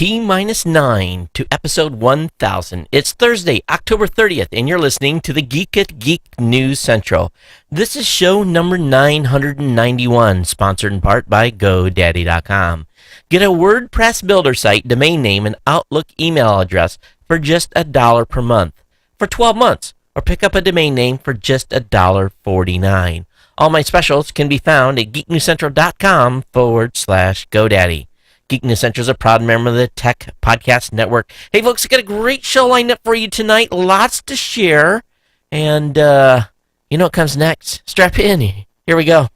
T-9 to episode 1000. It's Thursday, October 30th, and you're listening to the Geek at Geek News Central. This is show number 991, sponsored in part by GoDaddy.com. Get a WordPress builder site, domain name, and Outlook email address for just $1 per month for 12 months, or pick up a domain name for just $1.49. All my specials can be found at geeknewscentral.com/GoDaddy. Geek News Central is a proud member of the Tech Podcast Network. Hey, folks, I got a great show lined up for you tonight. Lots to share. And you know what comes next? Strap in. Here we go.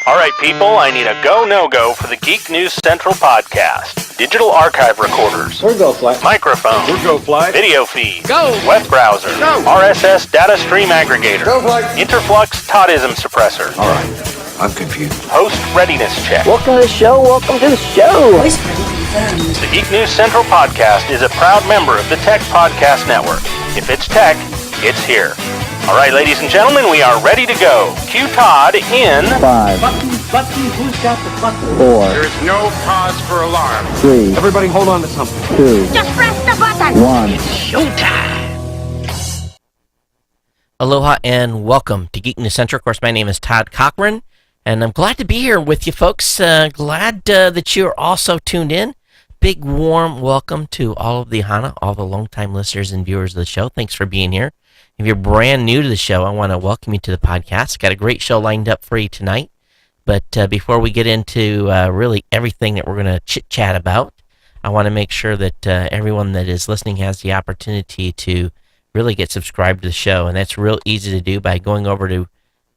All right, people, I need a go, no-go for the Geek News Central podcast. Digital archive recorders. We're go flight. Microphone. We're go flight. Video feed. Go. Web browser. Go. RSS data stream aggregator. Go flight. Interflux Toddism suppressor. All right, I'm confused. Host readiness check. Welcome to the show. Welcome to the show. Voice ready confirmed. The Geek News Central podcast is a proud member of the Tech Podcast Network. If it's tech, it's here. All right, ladies and gentlemen, we are ready to go. Cue Todd in 5, Button, who's got the button? 4, There is no cause for alarm. 3, Everybody hold on to something. 2, Just press the button. 1. Aloha and welcome to Geek News Central. Of course, my name is Todd Cochran, and I'm glad to be here with you folks. Glad that you're also tuned in. Big, warm welcome to all of the Hana, all the longtime listeners and viewers of the show. Thanks for being here. If you're brand new to the show, I want to welcome you to the podcast. Got a great show lined up for you tonight. But before we get into really everything that we're going to chit-chat about, I want to make sure that everyone that is listening has the opportunity to really get subscribed to the show. And that's real easy to do by going over to,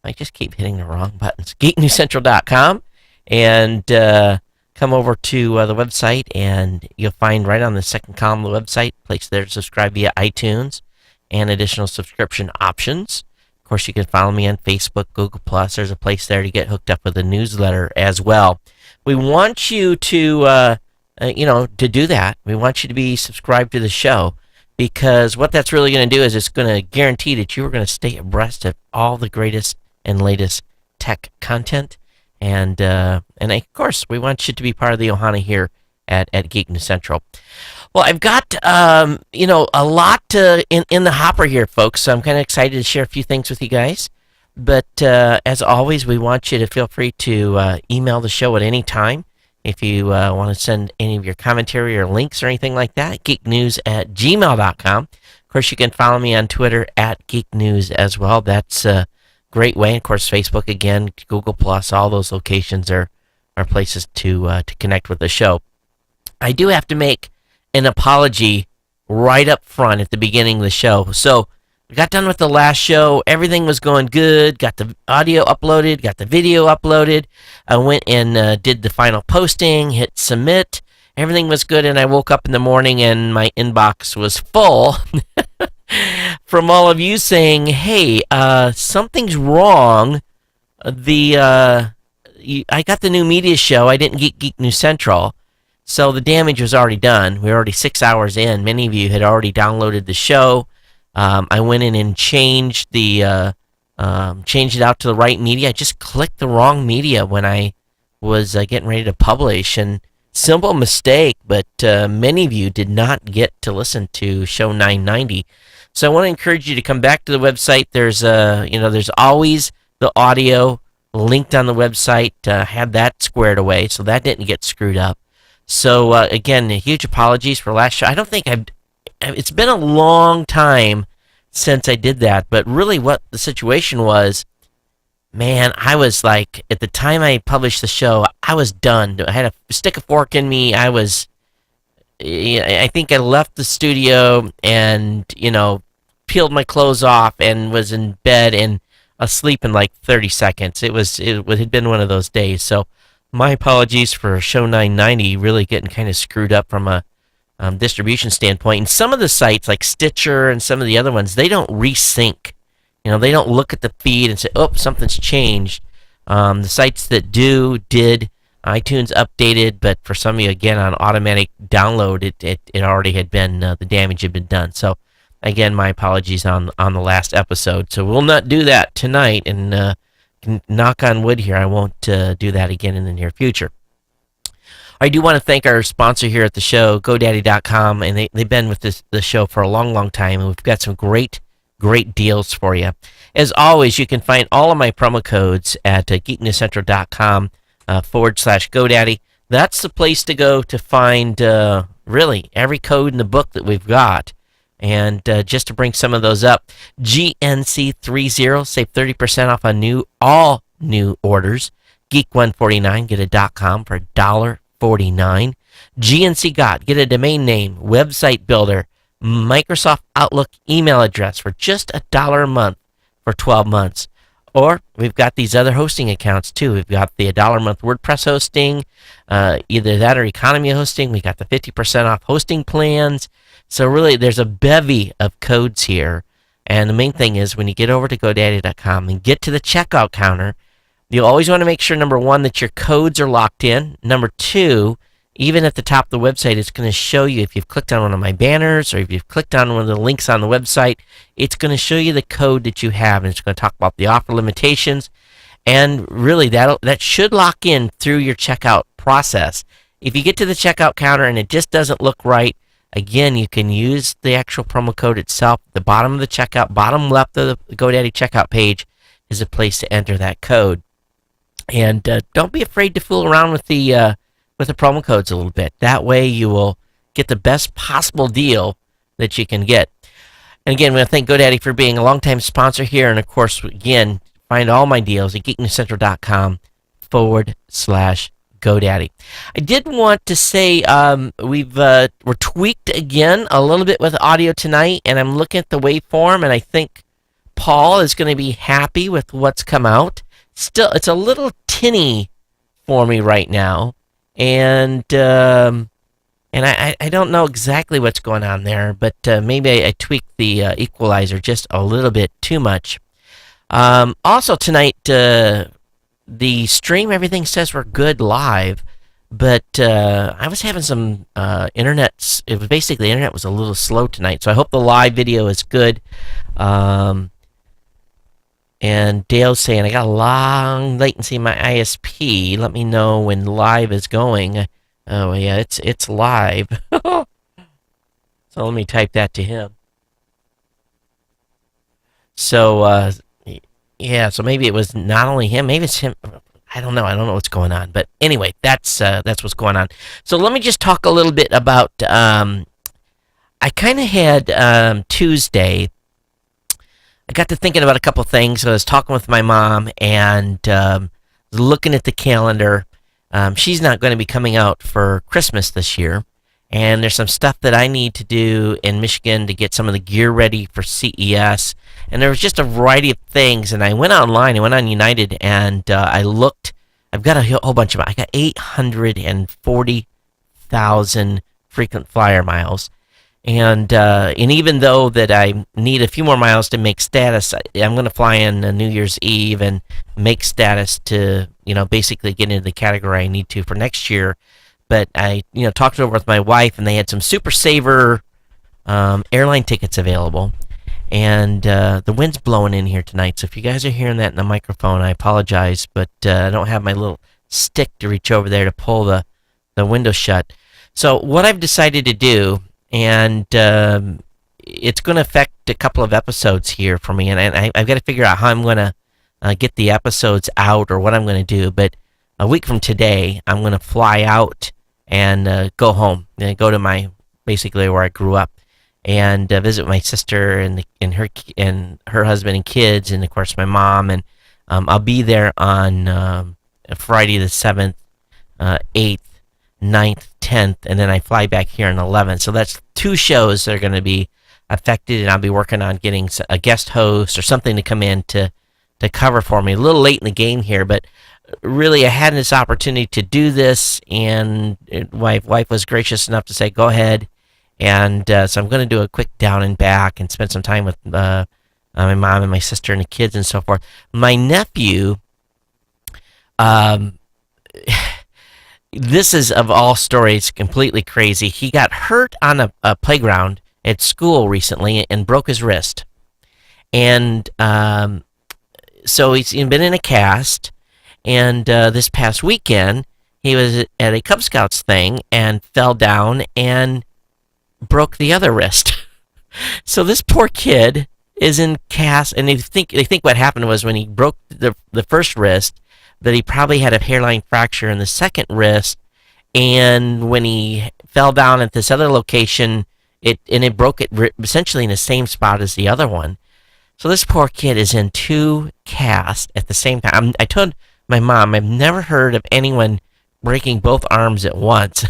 I just keep hitting the wrong buttons, geeknewscentral.com, and come over to the website, and you'll find right on the second column of the website, place there to subscribe via iTunes and additional subscription options. Of course, you can follow me on Facebook, Google+. There's a place there to get hooked up with a newsletter as well. We want you to, to do that. We want you to be subscribed to the show, because what that's really going to do is it's going to guarantee that you are going to stay abreast of all the greatest and latest tech content. And of course, we want you to be part of the Ohana here at Geek News Central. Well, I've got, a lot in the hopper here, folks, so I'm kind of excited to share a few things with you guys. But as always, we want you to feel free to email the show at any time. If you want to send any of your commentary or links or anything like that, geeknews@gmail.com. Of course, you can follow me on Twitter at geeknews as well. That's a great way. Of course, Facebook, again, Google+, all those locations are places to connect with the show. I do have to make an apology right up front at the beginning of the show. So we got done with the last show. Everything was going good. Got the audio uploaded. Got the video uploaded. I went and did the final posting, hit submit. Everything was good, and I woke up in the morning and my inbox was full from all of you saying, hey, something's wrong. I got the new media show. I didn't get Geek News Central. So the damage was already done. We were already 6 hours in. Many of you had already downloaded the show. I went in and changed it out to the right media. I just clicked the wrong media when I was getting ready to publish. And simple mistake, but many of you did not get to listen to show 990. So I want to encourage you to come back to the website. There's always the audio linked on the website. Had that squared away, so that didn't get screwed up. So, again, huge apologies for last show. I don't think it's been a long time since I did that, but really what the situation was, man, I was like, at the time I published the show, I was done. I had a stick of fork in me. I think I left the studio and, peeled my clothes off and was in bed and asleep in like 30 seconds. It had been one of those days, so my apologies for show 990 really getting kind of screwed up from a distribution standpoint. And some of the sites, like Stitcher and some of the other ones, they don't resync. They don't look at the feed and say, oh, something's changed. The sites that did, iTunes updated, but for some of you, again, on automatic download, it already had been, the damage had been done. So, again, my apologies on the last episode. So we'll not do that tonight, and knock on wood here, I won't do that again in the near future. I do want to thank our sponsor here at the show, GoDaddy.com, and they've been with the show for a long, long time, and we've got some great deals for you. As always, you can find all of my promo codes at geeknewscentral.com /GoDaddy. That's the place to go to find really every code in the book that we've got. And just to bring some of those up, GNC30, save 30% off on all new orders. Geek149, get a .com for $1.49. GNC Got, get a domain name, website builder, Microsoft Outlook email address for just $1 a month for 12 months. Or we've got these other hosting accounts too. We've got the $1 a month WordPress hosting, either that or economy hosting. We got the 50% off hosting plans. So really, there's a bevy of codes here. And the main thing is when you get over to GoDaddy.com and get to the checkout counter, you always want to make sure, number one, that your codes are locked in. Number two, even at the top of the website, it's going to show you if you've clicked on one of my banners or if you've clicked on one of the links on the website, it's going to show you the code that you have, and it's going to talk about the offer limitations. And really, that should lock in through your checkout process. If you get to the checkout counter and it just doesn't look right, again, you can use the actual promo code itself. The bottom of the checkout, bottom left of the GoDaddy checkout page is a place to enter that code. And don't be afraid to fool around with the promo codes a little bit. That way you will get the best possible deal that you can get. And again, we want to thank GoDaddy for being a longtime sponsor here. And of course, again, find all my deals at geeknewscentral.com /GoDaddy. I did want to say we're tweaked again a little bit with audio tonight, and I'm looking at the waveform, and I think Paul is going to be happy with what's come out. Still, it's a little tinny for me right now. And I don't know exactly what's going on there, but maybe I tweaked the equalizer just a little bit too much. Also tonight, the stream, everything says we're good live, but I was having some internet. It was basically the internet was a little slow tonight, so I hope the live video is good. And Dale's saying, I got a long latency in my ISP. Let me know when live is going. Oh, yeah, it's live. So let me type that to him. So, yeah, so maybe it was not only him, maybe it's him. I don't know what's going on. But anyway, that's what's going on. So let me just talk a little bit about, I kind of had Tuesday, I got to thinking about a couple things. I was talking with my mom and looking at the calendar. She's not going to be coming out for Christmas this year, and there's some stuff that I need to do in Michigan to get some of the gear ready for CES. And there was just a variety of things, and I went online. I went on United, and I looked. I've got a whole bunch of them. I got 840,000 frequent flyer miles. And even though that I need a few more miles to make status, I'm going to fly in New Year's Eve and make status to, basically get into the category I need to for next year. But I, talked it over with my wife, and they had some Super Saver airline tickets available. And the wind's blowing in here tonight, so if you guys are hearing that in the microphone, I apologize, but I don't have my little stick to reach over there to pull the window shut. So what I've decided to do, and it's going to affect a couple of episodes here for me, and I've got to figure out how I'm going to get the episodes out or what I'm going to do. But a week from today, I'm going to fly out and go home and go to basically where I grew up, and visit my sister and her husband and kids, and of course my mom. And I'll be there on Friday the 7th, 8th, 9th, 10th, and then I fly back here on 11th. So that's 2 shows that are going to be affected, and I'll be working on getting a guest host or something to come in to cover for me. A little late in the game here, but really I had this opportunity to do this, and my wife was gracious enough to say, go ahead. And so I'm going to do a quick down and back and spend some time with my mom and my sister and the kids and so forth. My nephew, this is, of all stories, completely crazy. He got hurt on a playground at school recently and broke his wrist. And so he's been in a cast. And this past weekend, he was at a Cub Scouts thing and fell down and broke the other wrist. So this poor kid is in cast, and they think what happened was when he broke the first wrist, that he probably had a hairline fracture in the second wrist, and when he fell down at this other location, it broke it essentially in the same spot as the other one. So this poor kid is in two casts at the same time. I told my mom I've never heard of anyone breaking both arms at once.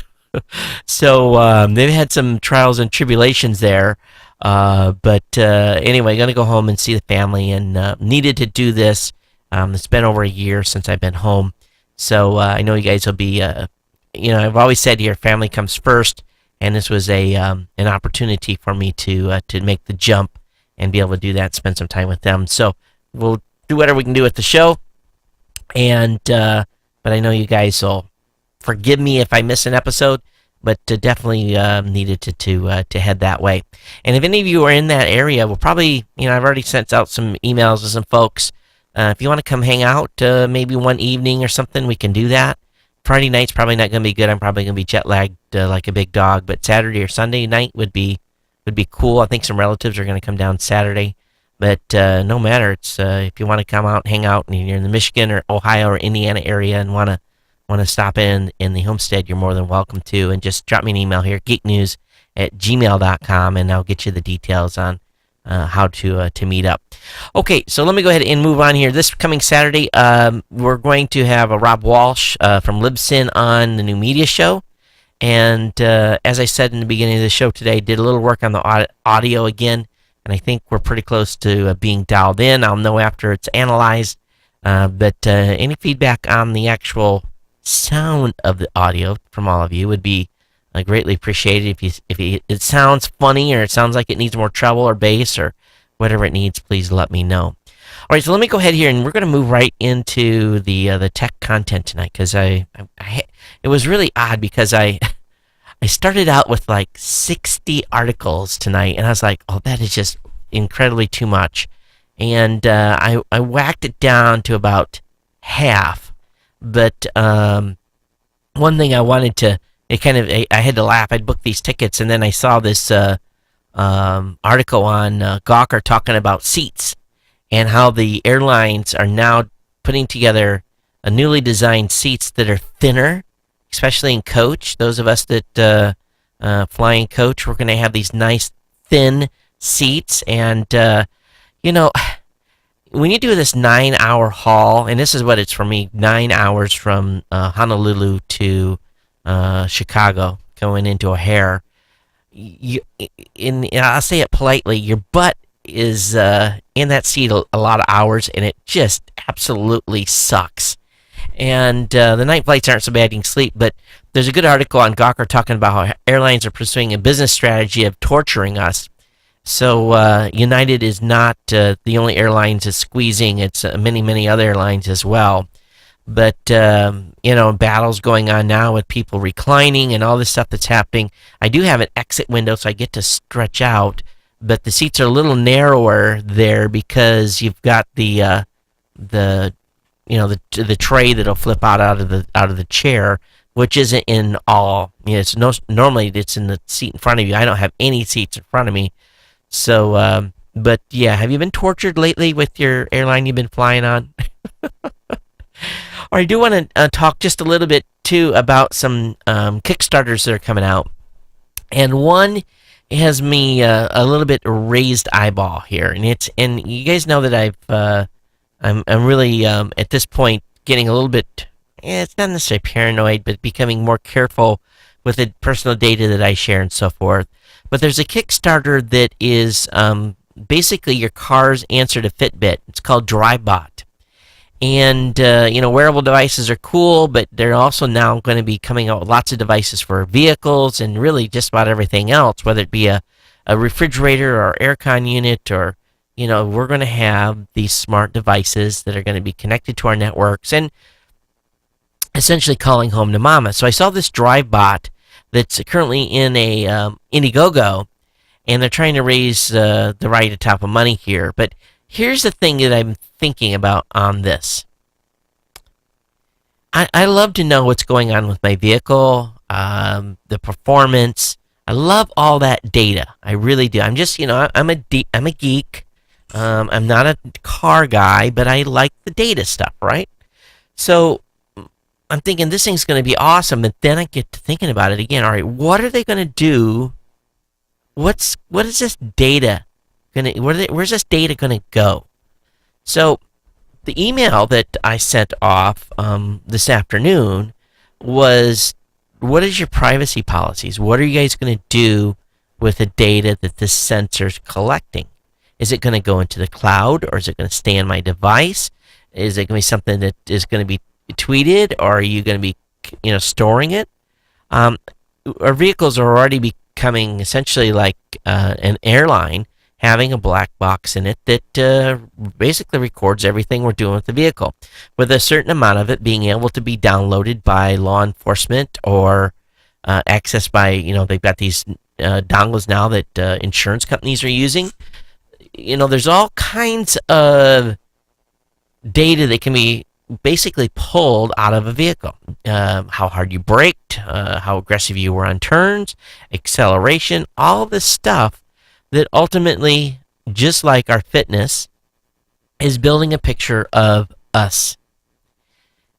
So they've had some trials and tribulations there. But anyway, going to go home and see the family, and needed to do this. It's been over a year since I've been home. So I know you guys will be, I've always said here, family comes first. And this was an opportunity for me to make the jump and be able to do that, spend some time with them. So we'll do whatever we can do with the show. And but I know you guys will forgive me if I miss an episode, but definitely needed to head that way. And if any of you are in that area, we'll probably, I've already sent out some emails to some folks. If you want to come hang out maybe one evening or something, we can do that. Friday night's probably not going to be good. I'm probably going to be jet lagged like a big dog. But Saturday or Sunday night would be cool. I think some relatives are going to come down Saturday. But no matter. It's if you want to come out and hang out, and you're in the Michigan or Ohio or Indiana area and want to stop in the homestead, you're more than welcome to. And just drop me an email here, geeknews@gmail.com, and I'll get you the details on how to meet up. Okay, so let me go ahead and move on here. This coming Saturday, we're going to have a Rob Walsh from Libsyn on the New Media Show. And as I said in the beginning of the show today, did a little work on the audio again, and I think we're pretty close to being dialed in. I'll know after it's analyzed. But any feedback on the actual sound of the audio from all of you would be greatly appreciated. If it sounds funny, or it sounds like it needs more treble or bass or whatever it needs, please let me know. All right, so let me go ahead here, and we're going to move right into the tech content tonight, because it was really odd, because I started out with like 60 articles tonight, and I was like, oh, that is just incredibly too much, and I whacked it down to about half. But one thing I wanted to, I had to laugh. I'd booked these tickets, and then I saw this article on Gawker talking about seats and how the airlines are now putting together a newly designed seats that are thinner, especially in coach. Those of us that fly in coach, we're going to have these nice thin seats. And, when you do this 9-hour haul, and this is what it's for me, 9 hours from Honolulu to Chicago, going into O'Hare, I'll say it politely, your butt is in that seat a lot of hours, and it just absolutely sucks. And the night flights aren't so bad you can sleep, but there's a good article on Gawker talking about how airlines are pursuing a business strategy of torturing us. So United is not the only airlines is squeezing. It's many other airlines as well. But, battles going on now with people reclining and all this stuff that's happening. I do have an exit window, so I get to stretch out, but the seats are a little narrower there because you've got the tray that'll flip out of the chair, which isn't in all. Normally it's in the seat in front of you. I don't have any seats in front of me. So, but yeah, have you been tortured lately with your airline you've been flying on? Or I do want to talk just a little bit, too, about some Kickstarters that are coming out. And one has me a little bit raised eyeball here. And you guys know that I'm really, at this point, getting a little bit, it's not necessarily paranoid, but becoming more careful with the personal data that I share and so forth. But there's a Kickstarter that is basically your car's answer to Fitbit. It's called DriveBot. And, wearable devices are cool, but they're also now going to be coming out with lots of devices for vehicles and really just about everything else, whether it be a refrigerator or aircon unit, or, we're going to have these smart devices that are going to be connected to our networks and essentially calling home to mama. So I saw this DriveBot that's currently in a Indiegogo, and they're trying to raise the right type of money here. But here's the thing that I'm thinking about on this. I love to know what's going on with my vehicle, the performance. I love all that data. I really do. I'm just, I'm a geek. I'm not a car guy, but I like the data stuff, right? So I'm thinking this thing's going to be awesome, but then I get to thinking about it again. All right, what are they going to do? What is this data going to? Where's this data going to go? So the email that I sent off this afternoon was, what is your privacy policies? What are you guys going to do with the data that this sensor's collecting? Is it going to go into the cloud, or is it going to stay on my device? Is it going to be something that is going to be tweeted, or are you going to be, storing it? Our vehicles are already becoming essentially like an airline, having a black box in it that basically records everything we're doing with the vehicle, with a certain amount of it being able to be downloaded by law enforcement or accessed by, they've got these dongles now that insurance companies are using. There's all kinds of data that can be basically pulled out of a vehicle. How hard you braked, how aggressive you were on turns, acceleration, all this stuff that ultimately, just like our fitness, is building a picture of us.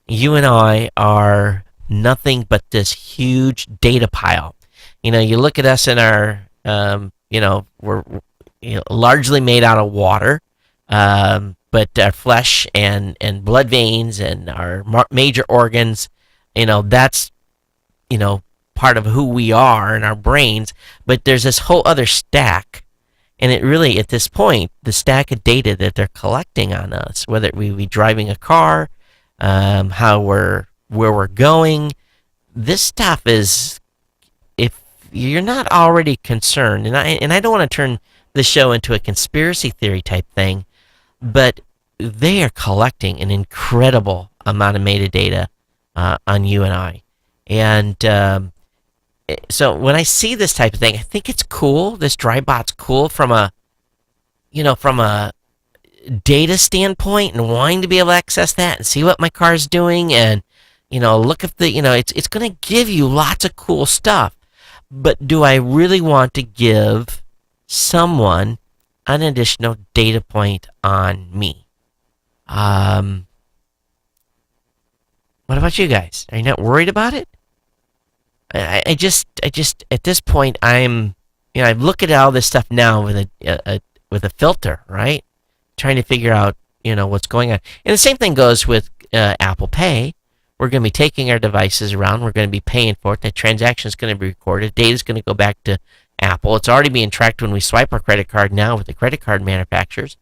You and I are nothing but this huge data pile. You look at us in our, we're largely made out of water, but our flesh and blood veins and our major organs, that's, part of who we are in our brains. But there's this whole other stack. And it really, at this point, the stack of data that they're collecting on us, whether we be driving a car, where we're going, this stuff is, if you're not already concerned, and I don't want to turn the show into a conspiracy theory type thing, but they are collecting an incredible amount of metadata on you and I. And so when I see this type of thing, I think it's cool. This DriveBot's cool from a data standpoint, and wanting to be able to access that and see what my car's doing, and look at the, it's going to give you lots of cool stuff. But do I really want to give someone an additional data point on me? What about you guys? Are you not worried about it? I just at this point, I look at all this stuff now with a filter, right? Trying to figure out, what's going on. And the same thing goes with Apple Pay. We're going to be taking our devices around. We're going to be paying for it. That transaction is going to be recorded. Data is going to go back to Apple. It's already being tracked when we swipe our credit card now with the credit card manufacturers.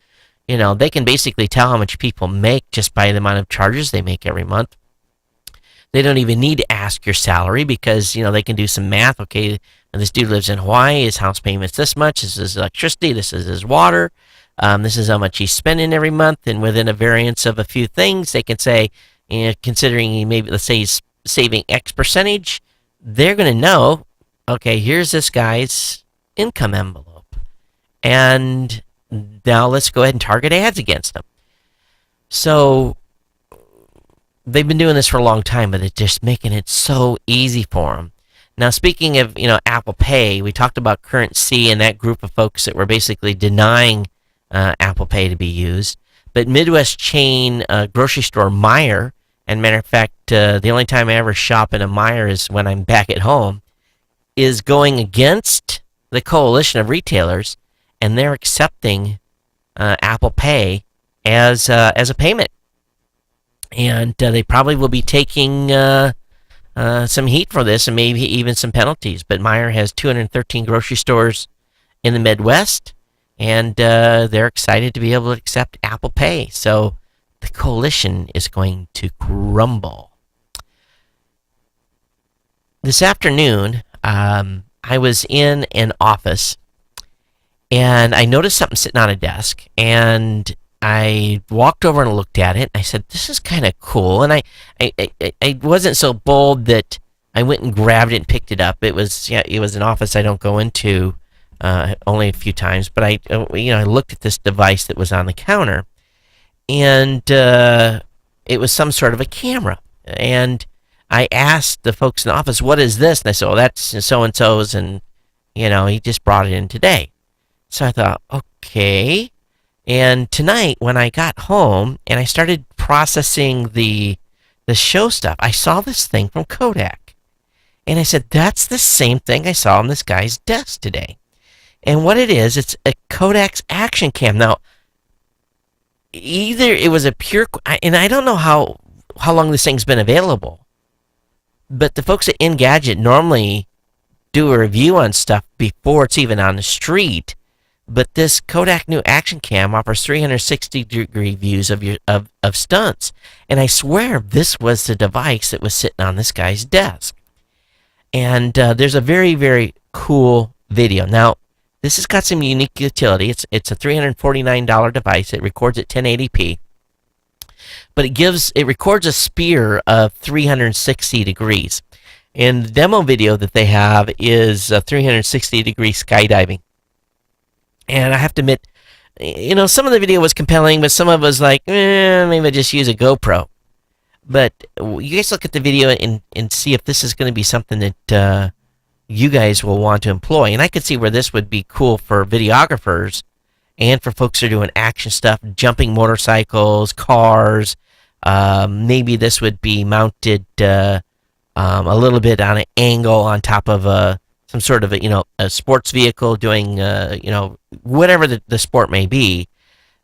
They can basically tell how much people make just by the amount of charges they make every month. They don't even need to ask your salary because, they can do some math. Okay, this dude lives in Hawaii. His house payment's this much. This is electricity. This is his water. This is how much he's spending every month. And within a variance of a few things, they can say, considering he maybe, let's say he's saving X percentage, they're going to know, okay, here's this guy's income envelope. And now let's go ahead and target ads against them. So they've been doing this for a long time, but it's just making it so easy for them. Now, speaking of, Apple Pay, we talked about Current C and that group of folks that were basically denying Apple Pay to be used. But Midwest chain grocery store Meijer, and matter of fact, the only time I ever shop in a Meijer is when I'm back at home, is going against the coalition of retailers, and they're accepting Apple Pay as a payment. And they probably will be taking some heat for this, and maybe even some penalties. But Meijer has 213 grocery stores in the Midwest, and they're excited to be able to accept Apple Pay. So the coalition is going to crumble. This afternoon, I was in an office, and I noticed something sitting on a desk, and I walked over and looked at it. I said, this is kind of cool. And I wasn't so bold that I went and grabbed it and picked it up. It was an office I don't go into only a few times. But I looked at this device that was on the counter, and it was some sort of a camera. And I asked the folks in the office, what is this? And I said, well, that's so-and-so's, and, he just brought it in today. So I thought, okay. And tonight, when I got home and I started processing the show stuff, I saw this thing from Kodak. And I said, that's the same thing I saw on this guy's desk today. And what it is, it's a Kodak's action cam. Now, either it was a pure, and I don't know how long this thing's been available, but the folks at Engadget normally do a review on stuff before it's even on the street. But this Kodak new action cam offers 360-degree views of stunts, and I swear this was the device that was sitting on this guy's desk. And there's a very, very cool video. Now, this has got some unique utility. It's a $349 device. It records at 1080p, but it records a spear of 360 degrees. And the demo video that they have is 360-degree skydiving. And I have to admit, some of the video was compelling, but some of it was like, maybe I just use a GoPro. But you guys look at the video and see if this is going to be something that you guys will want to employ. And I could see where this would be cool for videographers and for folks who are doing action stuff, jumping motorcycles, cars. Maybe this would be mounted a little bit on an angle on top of some sort of a sports vehicle doing whatever the sport may be.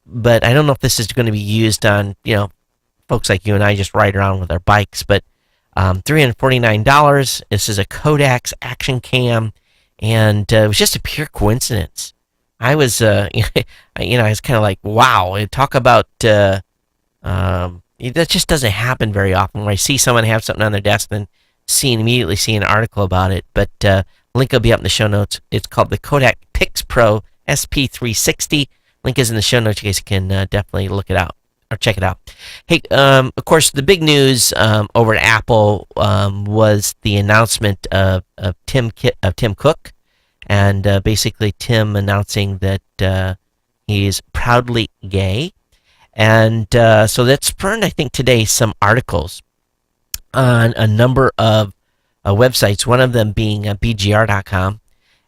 But I don't know if this is going to be used on folks like you and I just ride around with our bikes. But $349. This is a Kodak's action cam, and it was just a pure coincidence. I was I was kind of like, wow. Talk about that just doesn't happen very often, where I see someone have something on their desk and immediately see an article about it. But link will be up in the show notes. It's called the Kodak Pix Pro SP360. Link is in the show notes. You guys can definitely look it out or check it out. Hey, of course, the big news over at Apple was the announcement of Tim Cook, and basically Tim announcing that he's proudly gay. And so that spurred, I think, today some articles on a number of websites, one of them being BGR.com.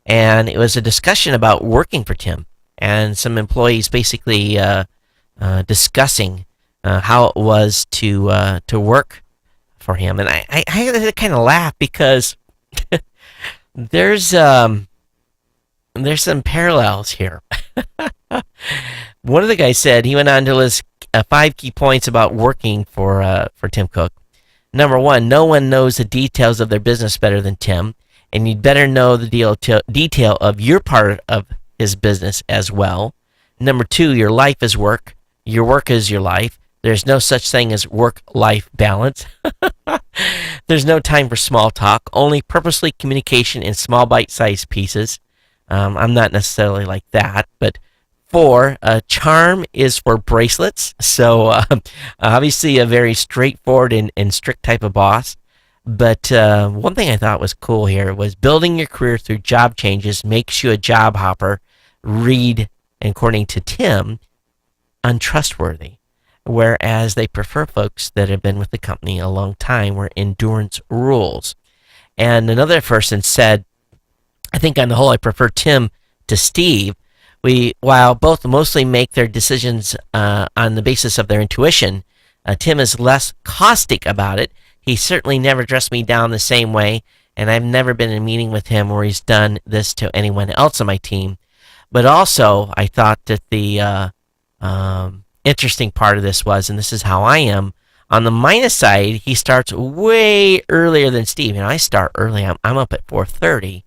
And it was a discussion about working for Tim, and some employees basically discussing how it was to work for him. And I had to kind of laugh because there's some parallels here. One of the guys said, he went on to list 5 key points about working for Tim Cook. Number 1, no one knows the details of their business better than Tim, and you'd better know the detail of your part of his business as well. Number 2, your life is work. Your work is your life. There's no such thing as work-life balance. There's no time for small talk, only purposely communication in small bite-sized pieces. I'm not necessarily like that, but 4, charm is for bracelets. So obviously a very straightforward and strict type of boss. But one thing I thought was cool here was building your career through job changes makes you a job hopper. Read, according to Tim, untrustworthy. Whereas they prefer folks that have been with the company a long time, where endurance rules. And another person said, I think on the whole I prefer Tim to Steve. While both mostly make their decisions on the basis of their intuition, Tim is less caustic about it. He certainly never dressed me down the same way, and I've never been in a meeting with him where he's done this to anyone else on my team. But also, I thought that the interesting part of this was, and this is how I am, on the minus side, he starts way earlier than Steve. I start early. I'm up at 4:30.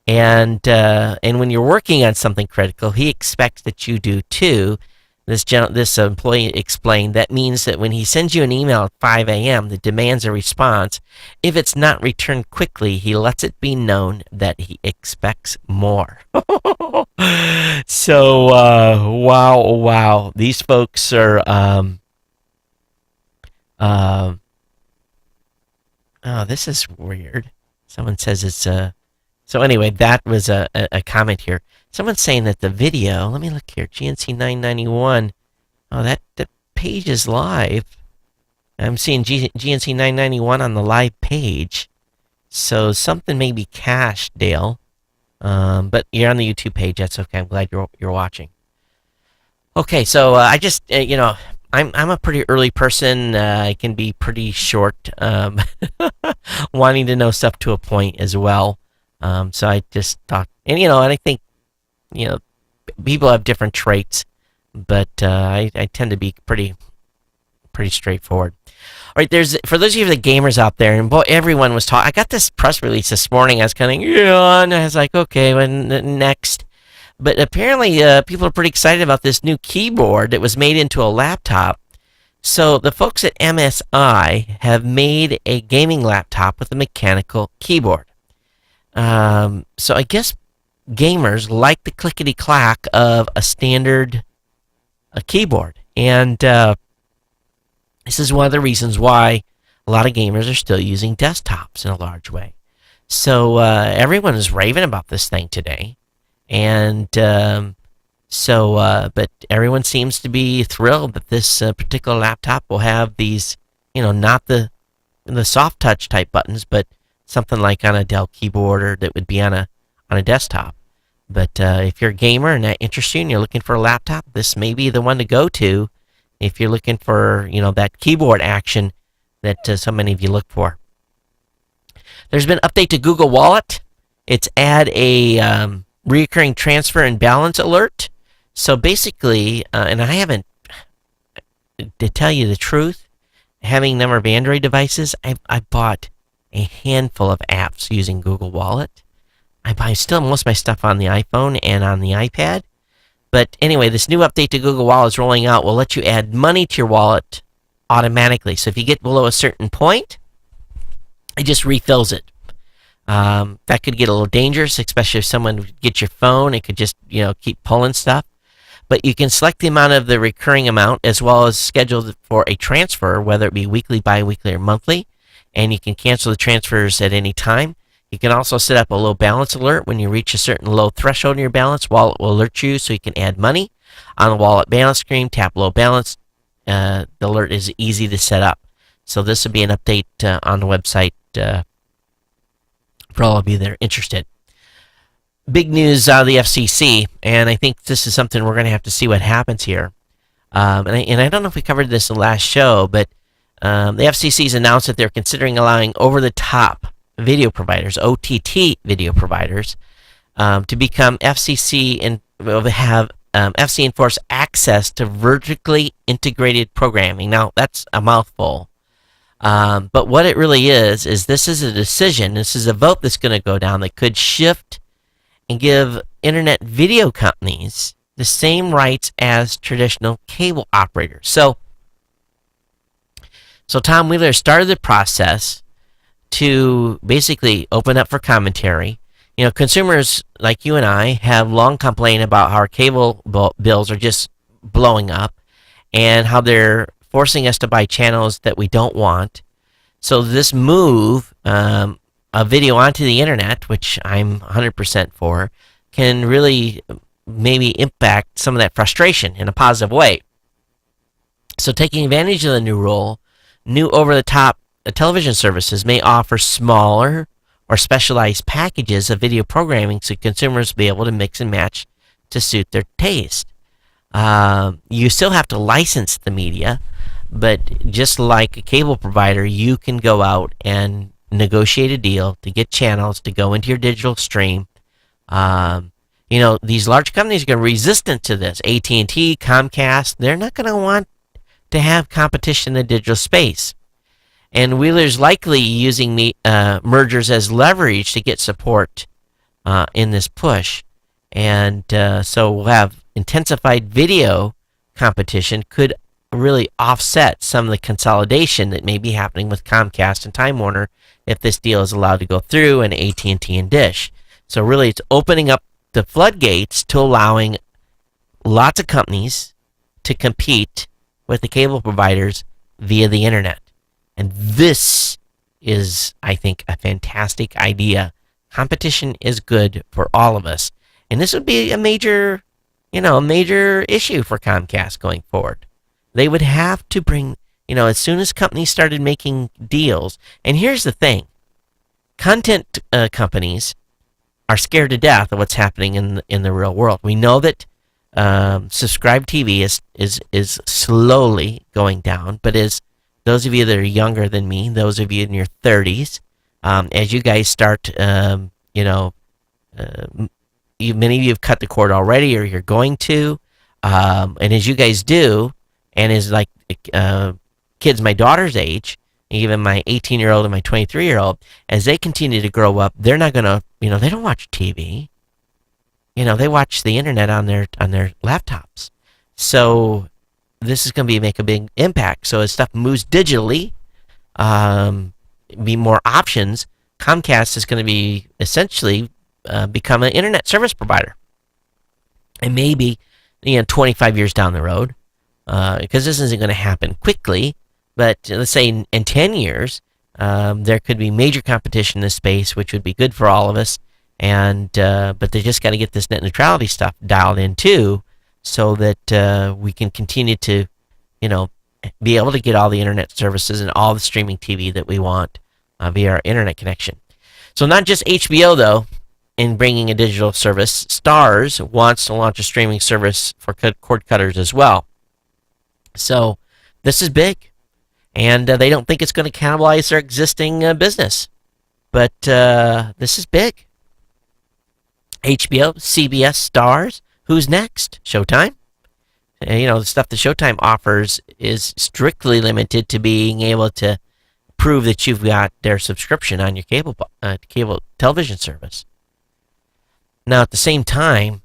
And when you're working on something critical, he expects that you do too. This employee explained that means that when he sends you an email at 5 a.m. that demands a response, if it's not returned quickly, he lets it be known that he expects more. So, wow. These folks are, oh, this is weird. Someone says it's So anyway, that was a comment here. Someone's saying that the video, let me look here, GNC 991. Oh, that page is live. I'm seeing GNC 991 on the live page. So something may be cached, Dale. But you're on the YouTube page. That's okay. I'm glad you're watching. Okay, so I just I'm a pretty early person. I can be pretty short, wanting to know stuff to a point as well. So I just thought, and I think people have different traits, but I tend to be pretty straightforward. All right, for those of you the gamers out there, and boy, everyone was talking. I got this press release this morning. I was kind of and I was like, okay, when next? But apparently, people are pretty excited about this new keyboard that was made into a laptop. So the folks at MSI have made a gaming laptop with a mechanical keyboard. So I guess gamers like the clickety-clack of a standard keyboard. And this is one of the reasons why a lot of gamers are still using desktops in a large way. So everyone is raving about this thing today. And but everyone seems to be thrilled that this particular laptop will have these, not the soft touch type buttons, but something like on a Dell keyboard or that would be on a desktop. But if you're a gamer and that interests you and you're looking for a laptop, this may be the one to go to if you're looking for, that keyboard action that so many of you look for. There's been an update to Google Wallet. It's add a recurring transfer and balance alert. So basically, and I haven't, to tell you the truth, having a number of Android devices, I bought a handful of apps using Google Wallet. I buy still most of my stuff on the iPhone and on the iPad. But anyway, this new update to Google Wallet is rolling out. Will let you add money to your wallet automatically. So if you get below a certain point, it just refills it. That could get a little dangerous, especially if someone gets your phone. It could just, keep pulling stuff. But you can select the amount of the recurring amount as well as schedule for a transfer, whether it be weekly, bi-weekly, or monthly. And you can cancel the transfers at any time. You can also set up a low balance alert. When you reach a certain low threshold in your balance, Wallet will alert you so you can add money. On the Wallet balance screen, tap low balance. The alert is easy to set up. So this will be an update on the website for all of you that are interested. Big news out of the FCC, and I think this is something we're going to have to see what happens here. And I don't know if we covered this in the last show, but the FCC's announced that they're considering allowing over-the-top video providers, OTT video providers, to become FCC and have FC enforce access to vertically integrated programming. Now, that's a mouthful. But what it really is this is a decision, this is a vote that's going to go down that could shift and give internet video companies the same rights as traditional cable operators. So Tom Wheeler started the process to basically open up for commentary. Consumers like you and I have long complained about how our cable bills are just blowing up and how they're forcing us to buy channels that we don't want. So this move, a video onto the internet, which I'm 100% for, can really maybe impact some of that frustration in a positive way. So taking advantage of the new rule, new over-the-top television services may offer smaller or specialized packages of video programming so consumers will be able to mix and match to suit their taste. You still have to license the media, but just like a cable provider, you can go out and negotiate a deal to get channels to go into your digital stream. These large companies are going to be resistant to this. AT&T, Comcast, they're not going to want to have competition in the digital space. And Wheeler's likely using mergers as leverage to get support in this push. And so we'll have intensified video competition could really offset some of the consolidation that may be happening with Comcast and Time Warner if this deal is allowed to go through, and AT&T and Dish. So really it's opening up the floodgates to allowing lots of companies to compete with the cable providers via the internet. And this is, I think, a fantastic idea. Competition is good for all of us. And this would be a major issue for Comcast going forward. They would have to bring as soon as companies started making deals, and here's the thing, content companies are scared to death of what's happening in the real world. We know that subscribed TV is slowly going down, but as those of you that are younger than me, those of you in your 30s, as you guys start, many of you have cut the cord already, or you're going to, and as you guys do, and as like kids my daughter's age, even my 18-year-old and my 23-year-old, as they continue to grow up, they're not going to, they don't watch TV. They watch the internet on their laptops. So this is going to make a big impact. So as stuff moves digitally, be more options, Comcast is going to be essentially become an internet service provider. And maybe, 25 years down the road, because this isn't going to happen quickly, but let's say in 10 years, there could be major competition in this space, which would be good for all of us. And but they just got to get this net neutrality stuff dialed in too, so that we can continue to, be able to get all the internet services and all the streaming TV that we want via our internet connection. So not just HBO though, in bringing a digital service, Starz wants to launch a streaming service for cord cutters as well. So this is big, and they don't think it's going to cannibalize their existing business, but this is big. HBO, CBS, Starz. Who's next? Showtime. The stuff that Showtime offers is strictly limited to being able to prove that you've got their subscription on your cable television service. Now, at the same time,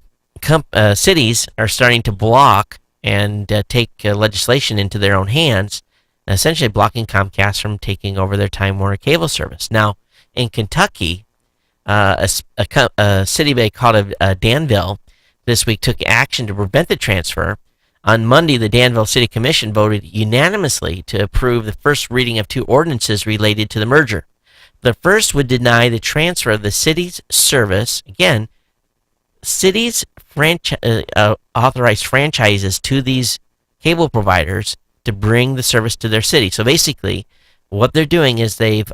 cities are starting to block and take legislation into their own hands, essentially blocking Comcast from taking over their Time Warner cable service. Now, in Kentucky, a city they called Danville this week took action to prevent the transfer. On Monday, the Danville City Commission voted unanimously to approve the first reading of two ordinances related to the merger. The first would deny the transfer of the city's service. Again, cities authorized franchises to these cable providers to bring the service to their city. So basically, what they're doing is the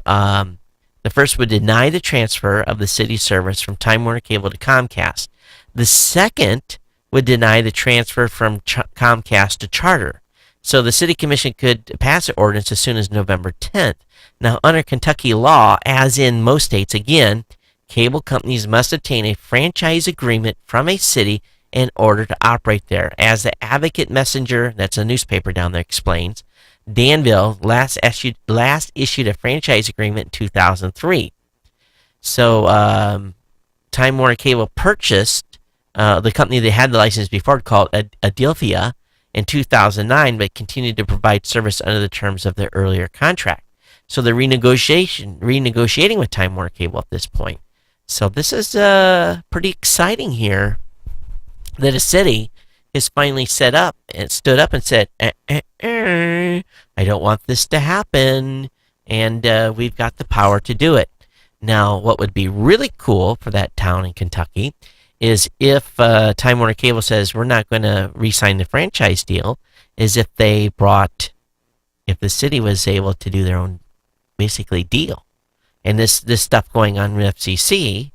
first would deny the transfer of the city service from Time Warner Cable to Comcast. The second would deny the transfer from Comcast to Charter. So the city commission could pass the ordinance as soon as November 10th. Now, under Kentucky law, as in most states, again, cable companies must obtain a franchise agreement from a city in order to operate there. As the Advocate Messenger, that's a newspaper down there, explains, Danville last issued a franchise agreement in 2003. So Time Warner Cable purchased the company that had the license before, called Adelphia, in 2009, but continued to provide service under the terms of their earlier contract. So they're renegotiating with Time Warner Cable at this point. So this is pretty exciting here, that a city has finally stood up and said, I don't want this to happen, and we've got the power to do it. Now, what would be really cool for that town in Kentucky is if Time Warner Cable says we're not going to re-sign the franchise deal, is if the city was able to do their own, basically, deal. And this stuff going on with FCC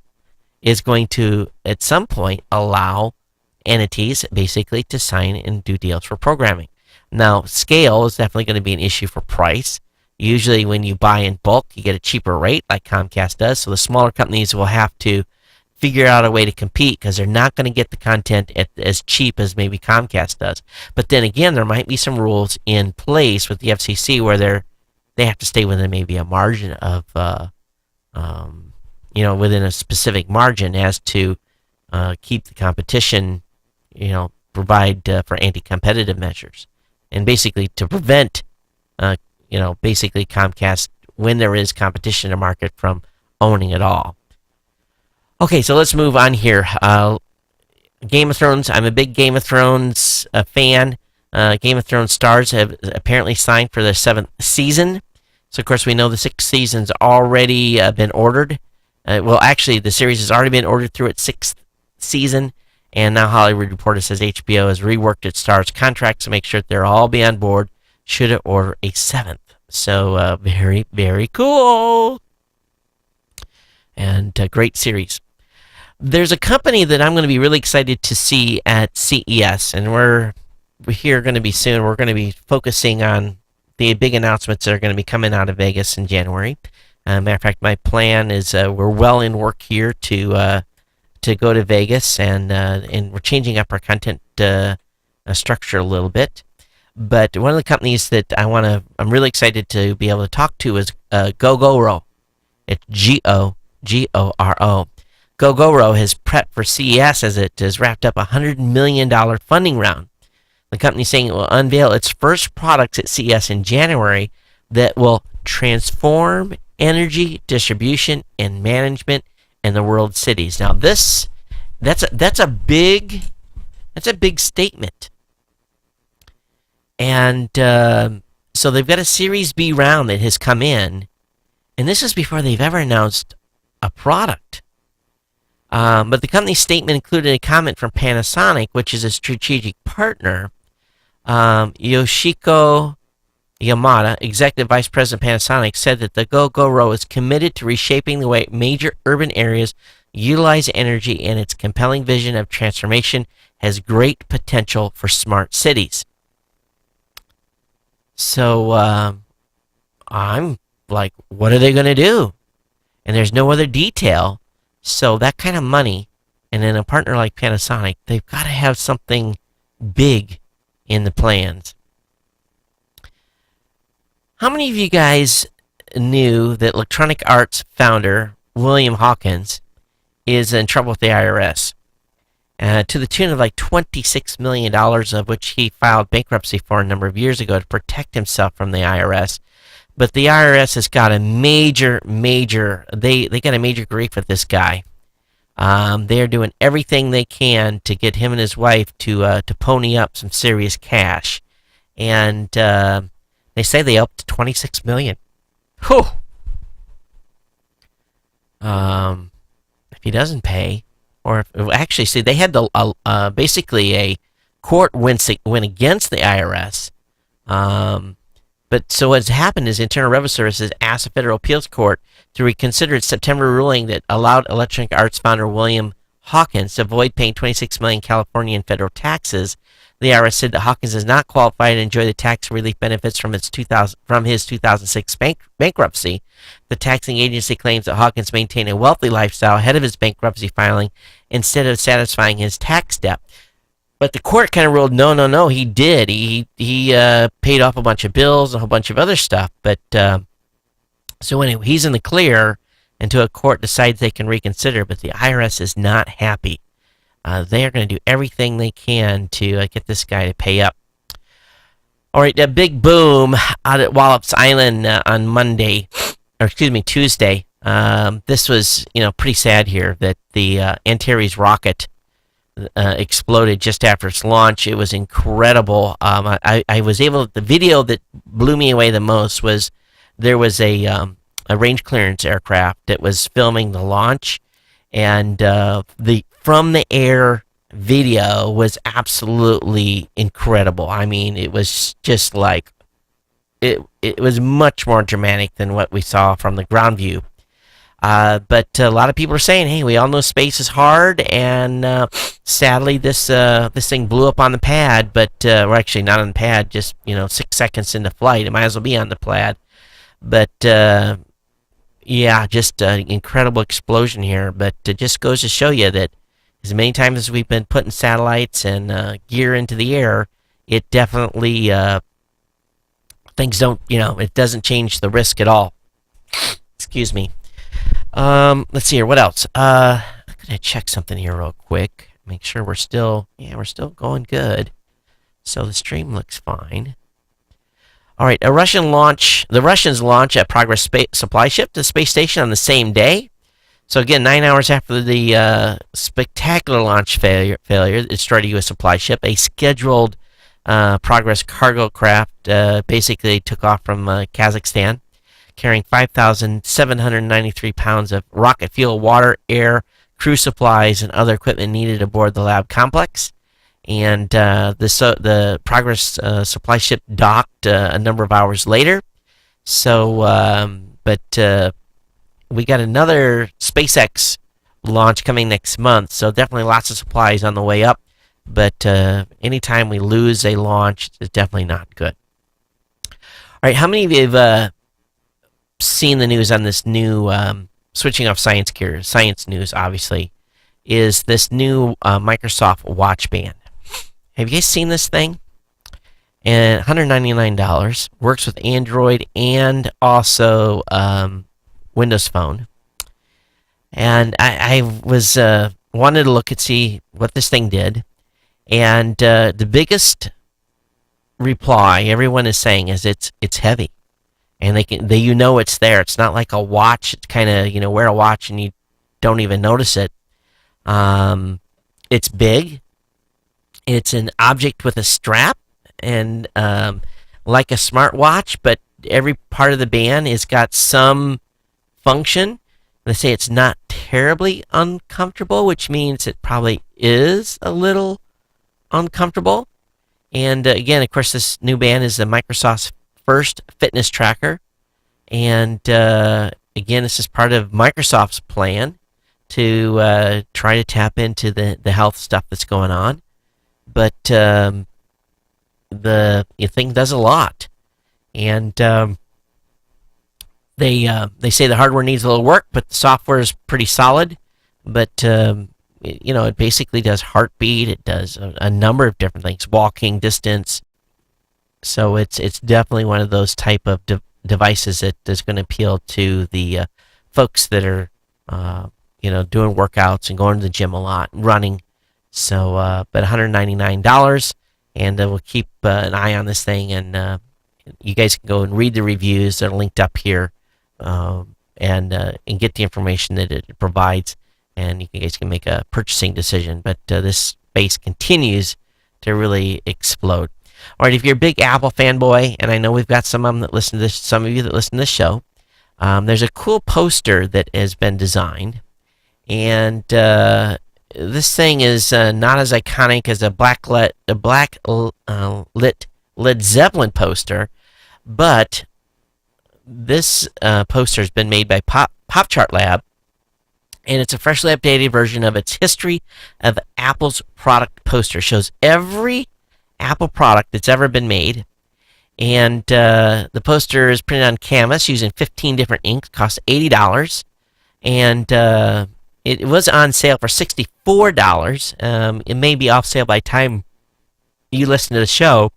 is going to, at some point, allow entities, basically, to sign and do deals for programming. Now, scale is definitely going to be an issue for price. Usually when you buy in bulk, you get a cheaper rate, like Comcast does. So the smaller companies will have to figure out a way to compete, because they're not going to get the content as cheap as maybe Comcast does. But then again, there might be some rules in place with the FCC where they have to stay within maybe a margin of, within a specific margin, as to keep the competition, provide for anti-competitive measures, and basically to prevent, basically Comcast, when there is competition in the market, from owning it all. Okay, so let's move on here. Game of Thrones. I'm a big Game of Thrones fan. Game of Thrones stars have apparently signed for their 7th season. So, of course, we know the 6th season's already been ordered. Actually, the series has already been ordered through its 6th season. And now Hollywood Reporter says HBO has reworked its stars' contracts to make sure that they'll all be on board should it order a 7th. So very, very cool. And great series. There's a company that I'm going to be really excited to see at CES, and we're here going to be soon. We're going to be focusing on the big announcements that are going to be coming out of Vegas in January. Matter of fact, my plan is we're well in work here to go to Vegas, and we're changing up our content structure a little bit. But one of the companies that I'm really excited to be able to talk to is GoGoRo. It's GoGoro. GoGoRo has prepped for CES as it has wrapped up a $100 million funding round. The company is saying it will unveil its first products at CES in January that will transform energy distribution and management in the world's cities. Now that's a big statement. And so they've got a Series B round that has come in, and this is before they've ever announced a product. But the company's statement included a comment from Panasonic, which is a strategic partner. Yoshiko Yamada, Executive Vice President of Panasonic, said that the GoGoRo is committed to reshaping the way major urban areas utilize energy, and its compelling vision of transformation has great potential for smart cities. So I'm like, what are they going to do? And there's no other detail. So that kind of money, and then a partner like Panasonic, they've got to have something big in the plans. How many of you guys knew that Electronic Arts founder William Hawkins is in trouble with the IRS? To the tune of like $26 million, of which he filed bankruptcy for a number of years ago to protect himself from the IRS. But the IRS has got a major grief with this guy. They are doing everything they can to get him and his wife to pony up some serious cash, and they say they up to $26 million. Whew. If he doesn't pay, or actually, see, they had basically a court win against the IRS. But so what's happened is Internal Revenue Service has asked the Federal Appeals Court to reconsider its September ruling that allowed Electronic Arts founder William Hawkins to avoid paying $26 million Californian federal taxes. The IRS said that Hawkins is not qualified to enjoy the tax relief benefits from his 2006 bankruptcy. The taxing agency claims that Hawkins maintained a wealthy lifestyle ahead of his bankruptcy filing instead of satisfying his tax debt. But the court kind of ruled, no, he did. He paid off a bunch of bills and a whole bunch of other stuff. But so anyway, he's in the clear until a court decides they can reconsider. But the IRS is not happy. They are going to do everything they can to get this guy to pay up. All right, a big boom out at Wallops Island on Tuesday. This was pretty sad here that the Antares rocket exploded just after its launch. It was incredible. I was able. The video that blew me away the most was there was a range clearance aircraft that was filming the launch, and the from the air video was absolutely incredible. I mean, it was just like it was much more dramatic than what we saw from the ground view. But a lot of people are saying, hey, we all know space is hard, and sadly this thing blew up on the pad, but we're actually not on the pad, just 6 seconds into flight. It might as well be on the pad. But yeah, just an incredible explosion here. But it just goes to show you that as many times as we've been putting satellites and gear into the air, it definitely things don't, it doesn't change the risk at all. Excuse me. Let's see here. What else? I'm gonna check something here real quick. Make sure we're still going good. So the stream looks fine. All right. The Russians launch a Progress supply ship to the space station on the same day. So again, 9 hours after the spectacular launch failure, it destroyed a U.S. supply ship. A scheduled Progress cargo craft basically took off from Kazakhstan, carrying 5,793 pounds of rocket fuel, water, air, crew supplies, and other equipment needed aboard the lab complex. and the Progress supply ship docked a number of hours later. So, but we got another SpaceX launch coming next month, so definitely lots of supplies on the way up. But anytime we lose a launch, it's definitely not good. All right, how many of you have seen the news on this new switching off science gear? Science news, obviously, is this new Microsoft Watch Band. Have you guys seen this thing? And $199, works with Android and also Windows Phone. And I was wanted to look and see what this thing did. And the biggest reply everyone is saying is it's heavy, and they it's there. It's not like a watch. It's kind of wear a watch and you don't even notice it. It's big. It's an object with a strap, and like a smartwatch, but every part of the band has got some function. They say it's not terribly uncomfortable, which means it probably is a little uncomfortable. And again, of course, this new band is the Microsoft's first fitness tracker. And again, this is part of Microsoft's plan to try to tap into the health stuff that's going on. But the thing does a lot. And they say the hardware needs a little work, but the software is pretty solid. But it basically does heartbeat. It does a number of different things, walking distance. So it's definitely one of those type of devices that is going to appeal to the folks that are doing workouts and going to the gym a lot, running. So, but $199, and we'll keep an eye on this thing, and you guys can go and read the reviews that are linked up here, and get the information that it provides, and you guys can make a purchasing decision. But this space continues to really explode. All right, if you're a big Apple fanboy, and I know we've got some of them that listen to this, some of you that listen to this show, there's a cool poster that has been designed, and this thing is not as iconic as a black lit Led Zeppelin poster, but this poster has been made by Pop Chart Lab, and it's a freshly updated version of its history of Apple's product poster. It shows every Apple product that's ever been made, and the poster is printed on canvas using 15 different inks. Costs $80, and it was on sale for $64. It may be off sale by the time you listen to the show,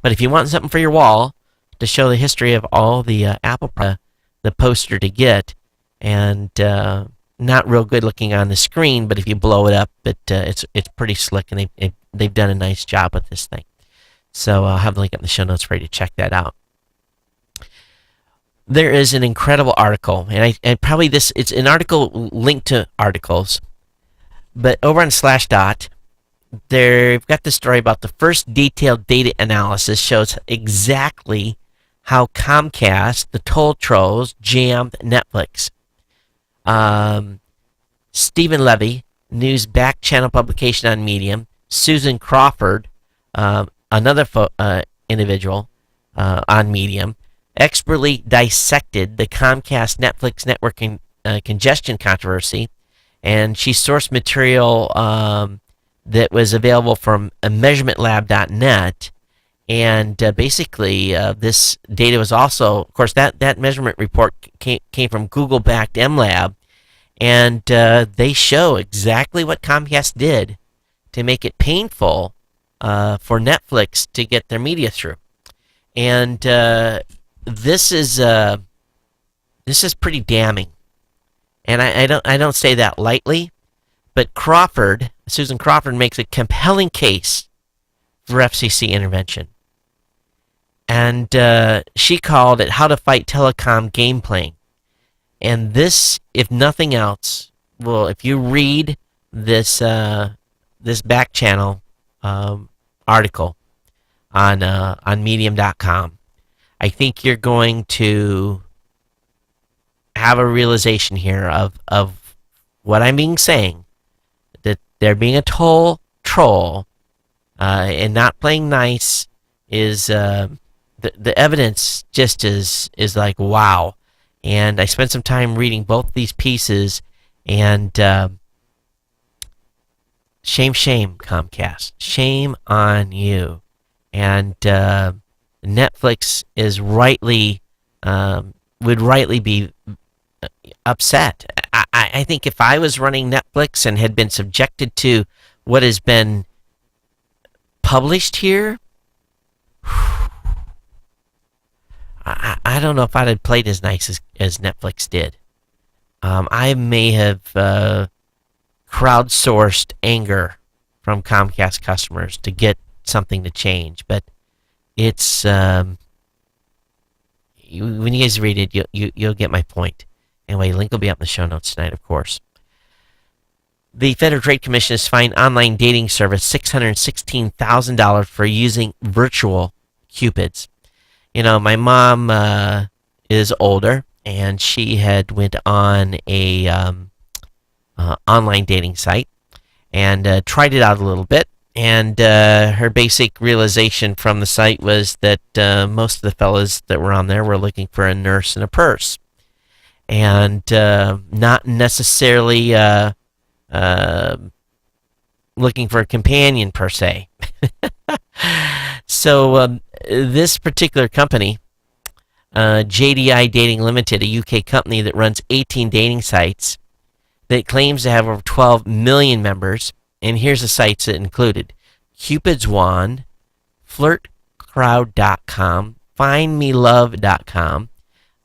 but if you want something for your wall to show the history of all the Apple products, the poster to get, and not real good looking on the screen, but if you blow it up, it's pretty slick, and they've done a nice job with this thing. So I'll have the link up in the show notes for you to check that out. There is an incredible article, and it's an article linked to articles, but over on Slashdot, they've got the story about the first detailed data analysis shows exactly how Comcast, the toll trolls, jammed Netflix. Stephen Levy, news back channel publication on Medium, Susan Crawford, another individual on Medium, expertly dissected the Comcast Netflix networking congestion controversy, and she sourced material that was available from measurementlab.net, and basically this data was also, of course, that measurement report came from Google-backed MLab, and they show exactly what Comcast did to make it painful for Netflix to get their media through, and this is pretty damning, and I don't say that lightly, but Susan Crawford makes a compelling case for FCC intervention, and she called it "How to Fight Telecom Game Playing," and this, if nothing else, if you read this back channel article on Medium.com. I think you're going to have a realization here of what I'm saying, that there being a troll and not playing nice is the evidence just is like wow. And I spent some time reading both these pieces, and shame, Comcast, shame on you. And Netflix is would rightly be upset. I think if I was running Netflix and had been subjected to what has been published here, I don't know if I'd have played as nice as Netflix did. I may have crowdsourced anger from Comcast customers to get something to change, but it's when you guys read it, you'll get my point. Anyway, link will be up in the show notes tonight, of course. The Federal Trade Commission has fined online dating service $616,000 for using virtual cupids. You know, my mom is older, and she had went on a online dating site and tried it out a little bit. And her basic realization from the site was that most of the fellas that were on there were looking for a nurse and a purse, and not necessarily looking for a companion per se. So this particular company, JDI Dating Limited, a UK company that runs 18 dating sites, that claims to have over 12 million members, and here's the sites that included: Cupid's Wand, FlirtCrowd.com, FindMeLove.com,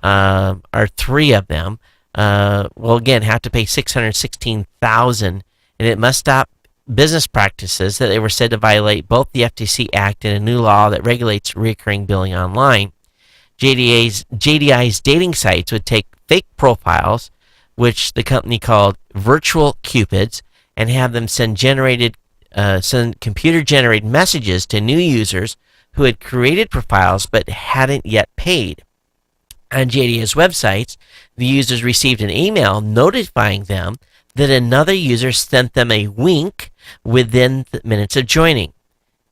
are three of them. Well, again, have to pay $616,000, and it must stop business practices that they were said to violate both the FTC Act and a new law that regulates recurring billing online. JDI's dating sites would take fake profiles, which the company called virtual cupids, and have them send computer-generated messages to new users who had created profiles but hadn't yet paid. On JDI's websites, the users received an email notifying them that another user sent them a wink within minutes of joining.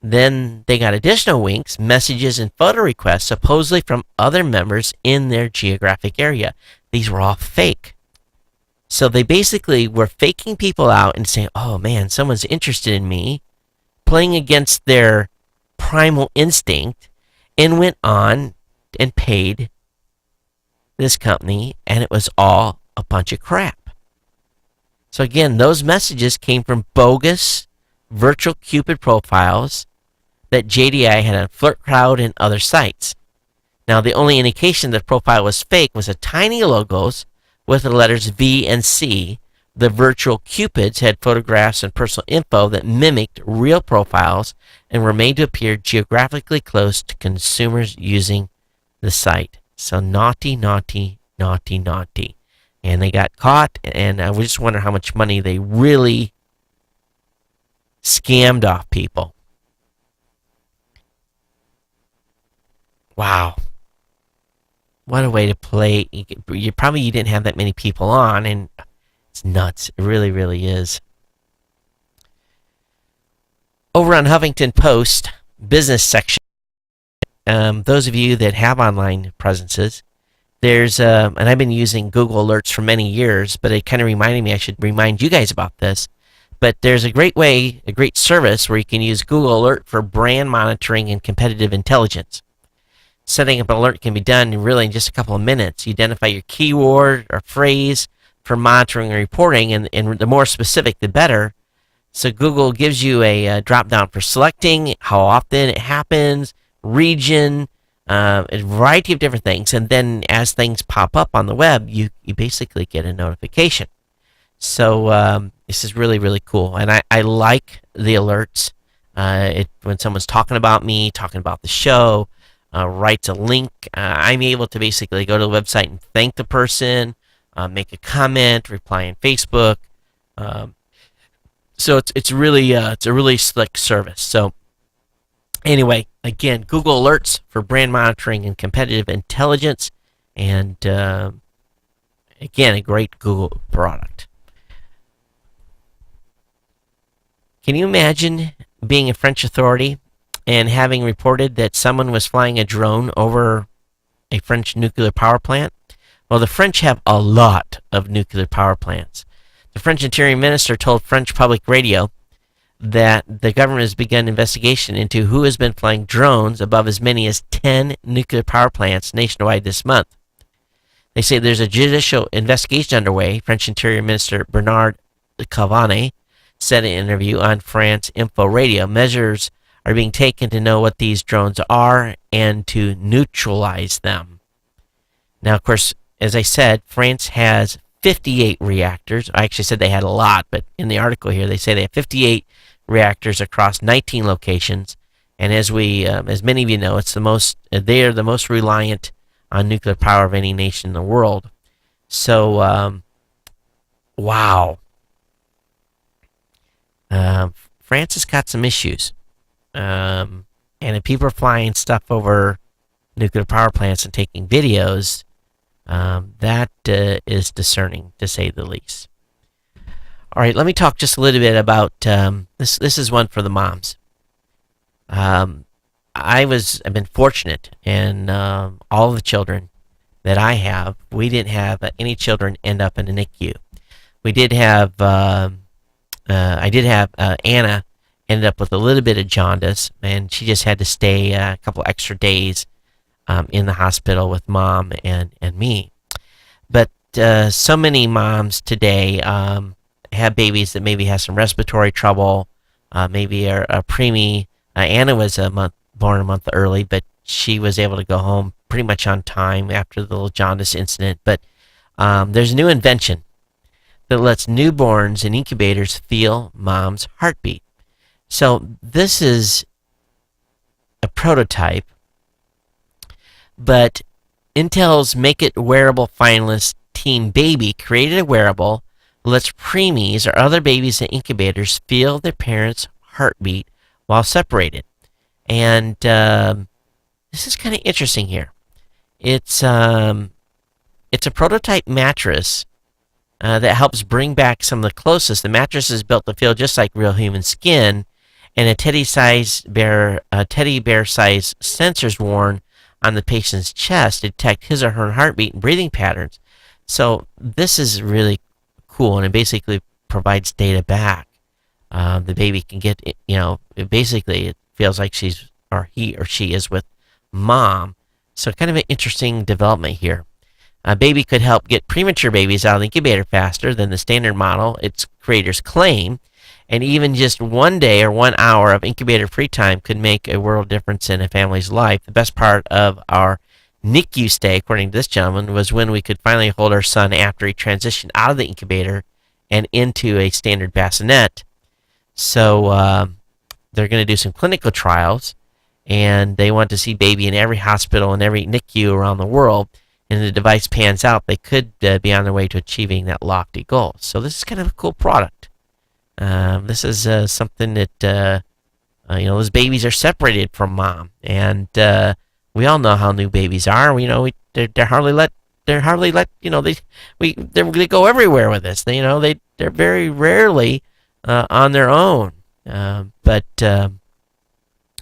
Then they got additional winks, messages, and photo requests supposedly from other members in their geographic area. These were all fake. So they basically were faking people out and saying, oh man, someone's interested in me, playing against their primal instinct, and went on and paid this company, and it was all a bunch of crap. So again, those messages came from bogus virtual Cupid profiles that JDI had on FlirtCrowd and other sites. Now, the only indication that the profile was fake was a tiny logos with the letters V and C. The virtual cupids had photographs and personal info that mimicked real profiles and were made to appear geographically close to consumers using the site. So naughty, naughty, naughty, naughty. And they got caught, and I just wonder how much money they really scammed off people. Wow. What a way to play. You didn't have that many people on, and it's nuts. It really, really is. Over on Huffington Post business section, those of you that have online presences, there's and I've been using Google Alerts for many years, but it kind of reminded me I should remind you guys about this. But there's a great service where you can use Google Alert for brand monitoring and competitive intelligence. Setting up an alert can be done in just a couple of minutes. You identify your keyword or phrase for monitoring and reporting, and the more specific, the better. So Google gives you a drop-down for selecting, how often it happens, region, a variety of different things. And then as things pop up on the web, you basically get a notification. So this is really, really cool. And I like the alerts. When someone's talking about me, talking about the show, writes a link, I'm able to basically go to the website and thank the person, make a comment, reply on Facebook. So it's a really slick service. So anyway, again, Google Alerts for brand monitoring and competitive intelligence, and again, a great Google product. Can you imagine being a French authority and having reported that someone was flying a drone over a French nuclear power plant. Well, the French have a lot of nuclear power plants. The French Interior Minister told French public radio that the government has begun an investigation into who has been flying drones above as many as 10 nuclear power plants nationwide this month. They say there's a judicial investigation underway. French Interior Minister Bernard Cavanagh said in an interview on France Info Radio, measures are being taken to know what these drones are and to neutralize them. Now, of course, as I said, France has 58 reactors. I actually said they had a lot, but in the article here, they say they have 58 reactors across 19 locations. And as many of you know, they are the most reliant on nuclear power of any nation in the world. So, wow. France has got some issues. And if people are flying stuff over nuclear power plants and taking videos, that is discerning, to say the least. All right, let me talk just a little bit about this. This is one for the moms. I've been fortunate, and all the children that I have, we didn't have any children end up in a NICU. We did have, I did have Anna ended up with a little bit of jaundice, and she just had to stay a couple extra days in the hospital with mom and me. But so many moms today have babies that maybe have some respiratory trouble, maybe are preemie. Anna was born a month early, but she was able to go home pretty much on time after the little jaundice incident. But there's a new invention that lets newborns and incubators feel mom's heartbeat. So this is a prototype, but Intel's Make It Wearable finalist Team Baby created a wearable that lets preemies or other babies in incubators feel their parents' heartbeat while separated. And this is kind of interesting here. It's a prototype mattress that helps bring back some of the closest. The mattress is built to feel just like real human skin, and a teddy bear size sensors worn on the patient's chest to detect his or her heartbeat and breathing patterns. So this is really cool, and it basically provides data back. The baby can get, it feels like he or she is with mom. So kind of an interesting development here. A baby could help get premature babies out of the incubator faster than the standard model, its creators claim, and even just 1 day or 1 hour of incubator free time could make a world difference in a family's life. The best part of our NICU stay, according to this gentleman, was when we could finally hold our son after he transitioned out of the incubator and into a standard bassinet. So they're going to do some clinical trials, and they want to see baby in every hospital and every NICU around the world. And the device pans out, they could be on their way to achieving that lofty goal. So this is kind of a cool product. This is something that those babies are separated from mom, and we all know how new babies are. They're hardly let they go everywhere with this. They're very rarely on their own.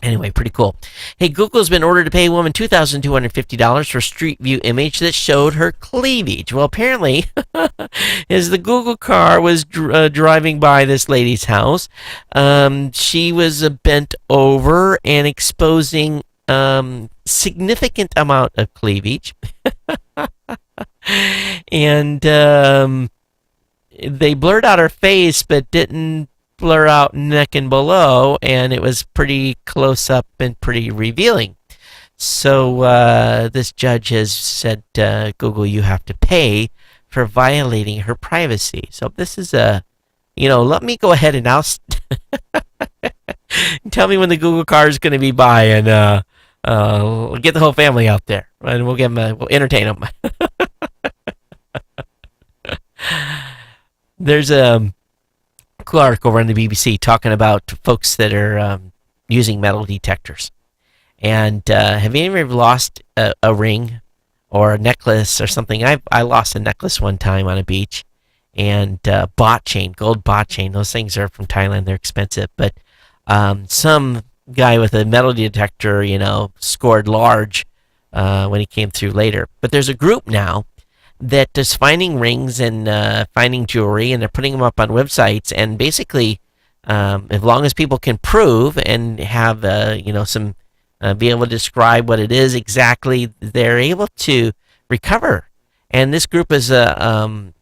Anyway, pretty cool. Hey, Google's been ordered to pay a woman $2,250 for a Street View image that showed her cleavage. Well, apparently, as the Google car was driving by this lady's house, she was bent over and exposing significant amount of cleavage. And they blurred out her face, but didn't blur out neck and below, and it was pretty close up and pretty revealing. So this judge has said, Google, you have to pay for violating her privacy. So this is let me go ahead and now tell me when the Google car is going to be by, and we'll get the whole family out there, and we'll entertain them. There's a cool article over on the BBC talking about folks that are using metal detectors. And have you ever lost a ring or a necklace or something? I lost a necklace one time on a beach, and gold bot chain. Those things are from Thailand. They're expensive, but some guy with a metal detector, scored large when he came through later. But there's a group now that is finding rings and finding jewelry, and they're putting them up on websites. And basically, as long as people can prove and have, some be able to describe what it is exactly, they're able to recover. And this group is been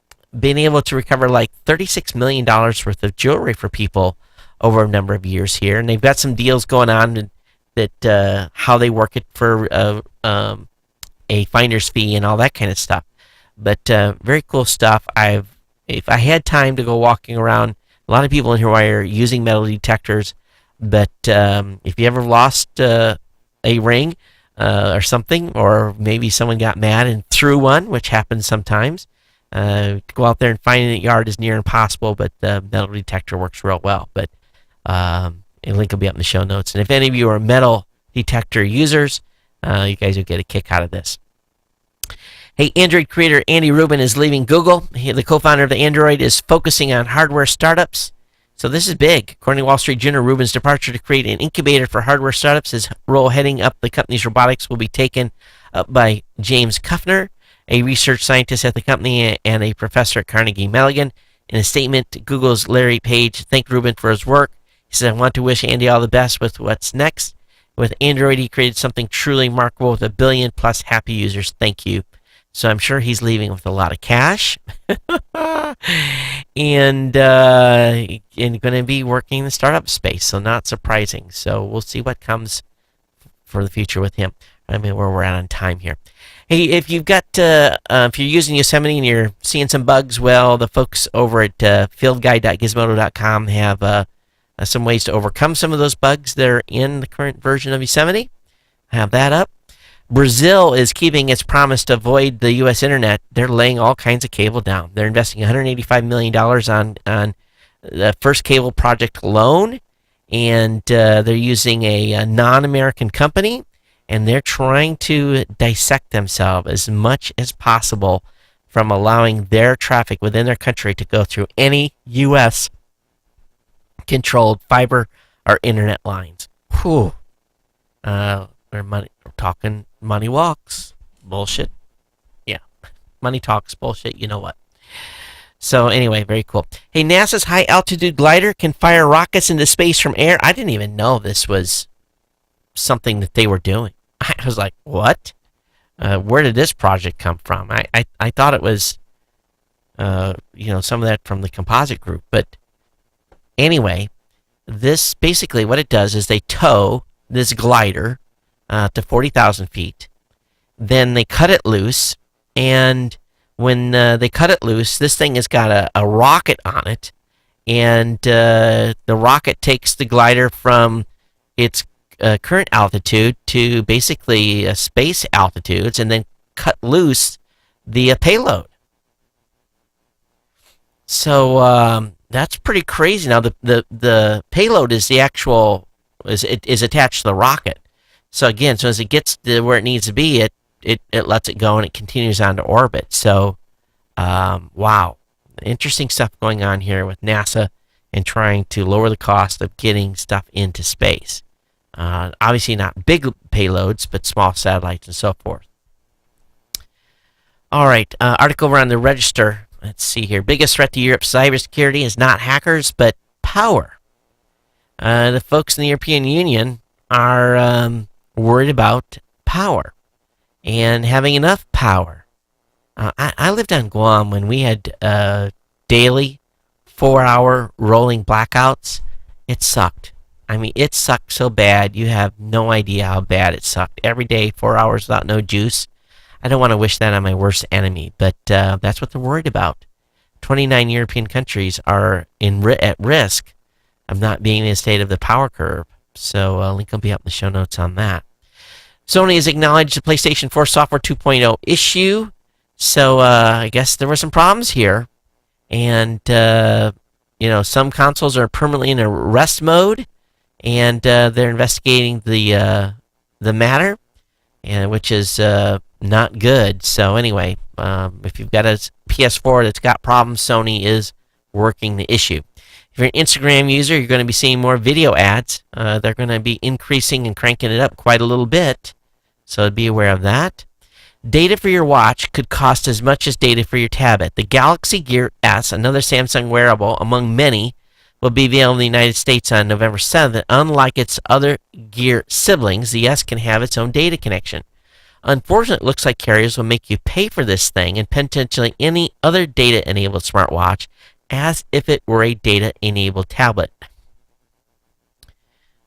able to recover like $36 million worth of jewelry for people over a number of years here. And they've got some deals going on that how they work it for a finder's fee and all that kind of stuff. But very cool stuff. If I had time to go walking around, a lot of people in here are using metal detectors. But if you ever lost a ring or something, or maybe someone got mad and threw one, which happens sometimes, to go out there and find it in the yard is near impossible. But the metal detector works real well. But a link will be up in the show notes. And if any of you are metal detector users, you guys will get a kick out of this. Hey, Android creator Andy Rubin is leaving Google. The co-founder of the Android is focusing on hardware startups. So this is big. According to Wall Street Journal, Rubin's departure to create an incubator for hardware startups. His role heading up the company's robotics will be taken up by James Kuffner, a research scientist at the company and a professor at Carnegie Mellon. In a statement, Google's Larry Page thanked Rubin for his work. He said, "I want to wish Andy all the best with what's next. With Android, he created something truly remarkable with 1 billion plus happy users. Thank you." So I'm sure he's leaving with a lot of cash and going to be working in the startup space. So not surprising. So we'll see what comes for the future with him. I mean, where we're at on time here. Hey, if you've got, if you're using Yosemite and you're seeing some bugs, well, the folks over at fieldguide.gizmodo.com have some ways to overcome some of those bugs that are in the current version of Yosemite. Have that up. Brazil is keeping its promise to avoid the U.S. internet. They're laying all kinds of cable down. They're investing $185 million on the first cable project alone, and they're using a non-American company, and they're trying to dissect themselves as much as possible from allowing their traffic within their country to go through any U.S. controlled fiber or internet lines. Whew. We're talking money walks. Bullshit. Yeah. Money talks. Bullshit. You know what. So anyway, very cool. Hey, NASA's high-altitude glider can fire rockets into space from air. I didn't even know this was something that they were doing. I was like, what? Where did this project come from? I thought it was, some of that from the composite group. But anyway, this basically what it does is they tow this glider to 40,000 feet. Then they cut it loose, and when they cut it loose, this thing has got a rocket on it, and the rocket takes the glider from its current altitude to basically space altitudes, and then cut loose the payload. So that's pretty crazy. Now the payload is the actual is attached to the rocket. So again, as it gets to where it needs to be, it lets it go and it continues on to orbit. So, wow. Interesting stuff going on here with NASA and trying to lower the cost of getting stuff into space. Obviously not big payloads, but small satellites and so forth. All right, article around the Register. Let's see here. Biggest threat to Europe's cybersecurity is not hackers, but power. The folks in the European Union are worried about power and having enough power. I lived on Guam when we had daily 4-hour rolling blackouts. It sucked. I mean, it sucked so bad. You have no idea how bad it sucked. Every day, 4 hours without no juice. I don't want to wish that on my worst enemy, but that's what they're worried about. 29 European countries are at risk of not being in a state of the power curve. So a link will be up in the show notes on that. Sony has acknowledged the PlayStation 4 Software 2.0 issue. So I guess there were some problems here. And, some consoles are permanently in a rest mode. And they're investigating the matter, which is not good. So anyway, if you've got a PS4 that's got problems, Sony is working the issue. If you're an Instagram user, you're going to be seeing more video ads. They're going to be increasing and cranking it up quite a little bit, so be aware of that. Data for your watch could cost as much as data for your tablet. The Galaxy Gear S, another Samsung wearable among many, will be available in the United States on November 7th. Unlike its other Gear siblings, the S can have its own data connection. Unfortunately, it looks like carriers will make you pay for this thing and potentially any other data-enabled smartwatch as if it were a data-enabled tablet.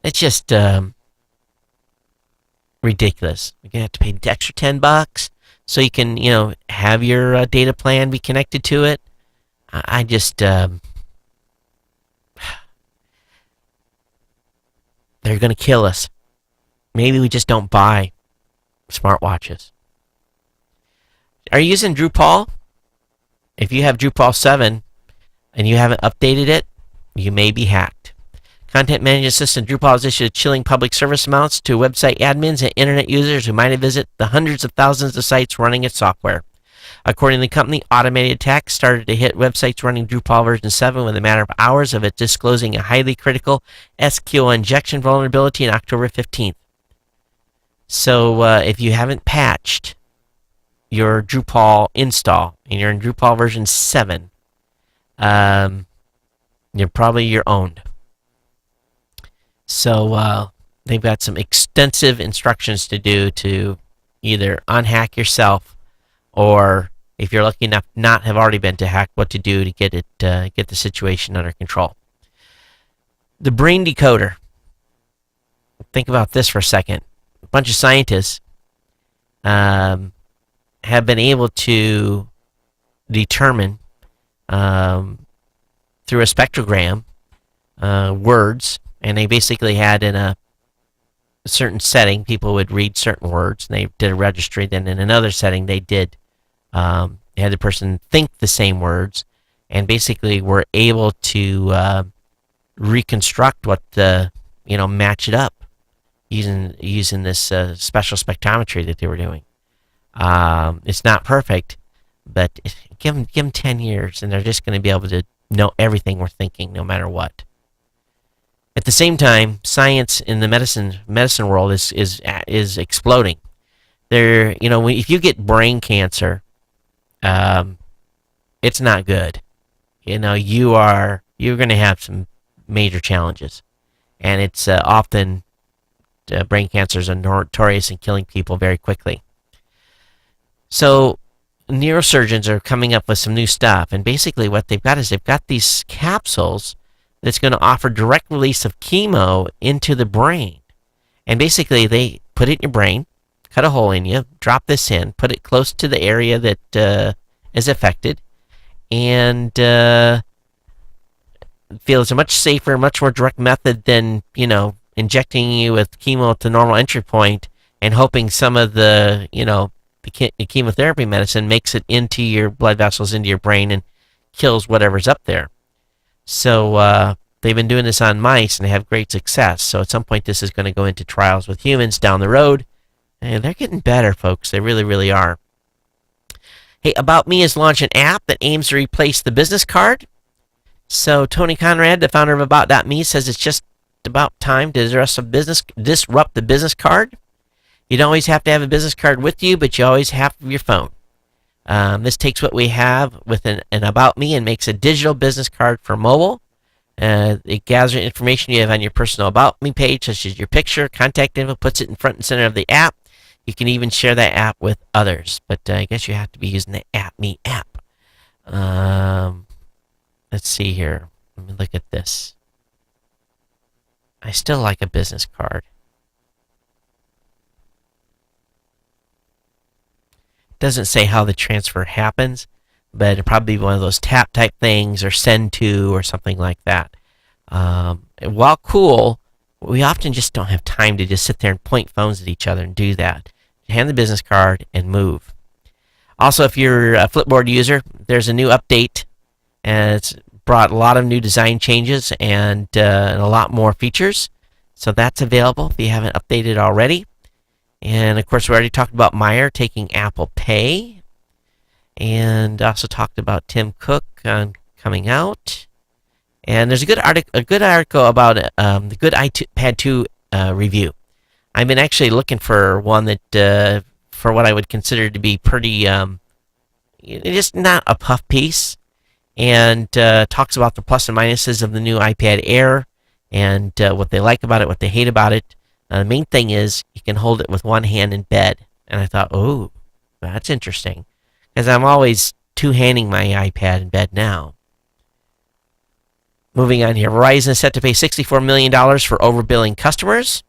It's just ridiculous. You're going to have to pay the extra $10 so you can, have your data plan be connected to it. I just... they're going to kill us. Maybe we just don't buy smartwatches. Are you using Drupal? If you have Drupal 7 and you haven't updated it, you may be hacked. Content management system Drupal has issued chilling public service amounts to website admins and internet users who might have visited the hundreds of thousands of sites running its software. According to the company, automated attacks started to hit websites running Drupal version 7 within a matter of hours of it disclosing a highly critical SQL injection vulnerability on October 15th. So if you haven't patched your Drupal install and you're in Drupal version 7, you're owned. So they've got some extensive instructions to do to either unhack yourself, or if you're lucky enough not have already been to hack, what to do to get the situation under control. The brain decoder. Think about this for a second. A bunch of scientists have been able to determine through a spectrogram words, and they basically had in a certain setting people would read certain words, and they did a registry. Then in another setting they had the person think the same words, and basically were able to reconstruct what match it up using this special spectrometry that they were doing. It's not perfect, but give them 10 years and they're just going to be able to know everything we're thinking no matter what. At the same time, science in the medicine world is exploding. If you get brain cancer, it's not good. You're going to have some major challenges, and it's often brain cancers are notorious in killing people very quickly. So neurosurgeons are coming up with some new stuff, and basically what they've got is they've got these capsules that's going to offer direct release of chemo into the brain. And basically they put it in your brain, cut a hole in you, drop this in, put it close to the area that is affected, and feel it's a much safer, much more direct method than, injecting you with chemo at the normal entry point and hoping some of the chemotherapy medicine makes it into your blood vessels, into your brain, and kills whatever's up there. So they've been doing this on mice, and they have great success. So at some point this is going to go into trials with humans down the road. And they're getting better, folks. They really, really are. Hey, About Me has launched an app that aims to replace the business card. So Tony Conrad, the founder of About.me, says it's just about time to disrupt the business card. You don't always have to have a business card with you, but you always have your phone. This takes what we have with an About Me and makes a digital business card for mobile. It gathers information you have on your personal About Me page, such as your picture, contact info, puts it in front and center of the app. You can even share that app with others, but I guess you have to be using the Me app. Let's see here. Let me look at this. I still like a business card. Doesn't say how the transfer happens, but it'll probably be one of those tap type things or send to or something like that. While cool, we often just don't have time to just sit there and point phones at each other and do that. Hand the business card and move. Also, if you're a Flipboard user, there's a new update, and it's brought a lot of new design changes and a lot more features. So that's available if you haven't updated already. And of course, we already talked about Meyer taking Apple Pay, and also talked about Tim Cook coming out. And there's a good article about the good iPad 2 review. I've been actually looking for one that for what I would consider to be pretty just not a puff piece, and talks about the plus and minuses of the new iPad Air and what they like about it, what they hate about it. The main thing is you can hold it with one hand in bed. And I thought, oh, that's interesting, because I'm always two-handing my iPad in bed now. Moving on here, Verizon is set to pay $64 million for overbilling customers.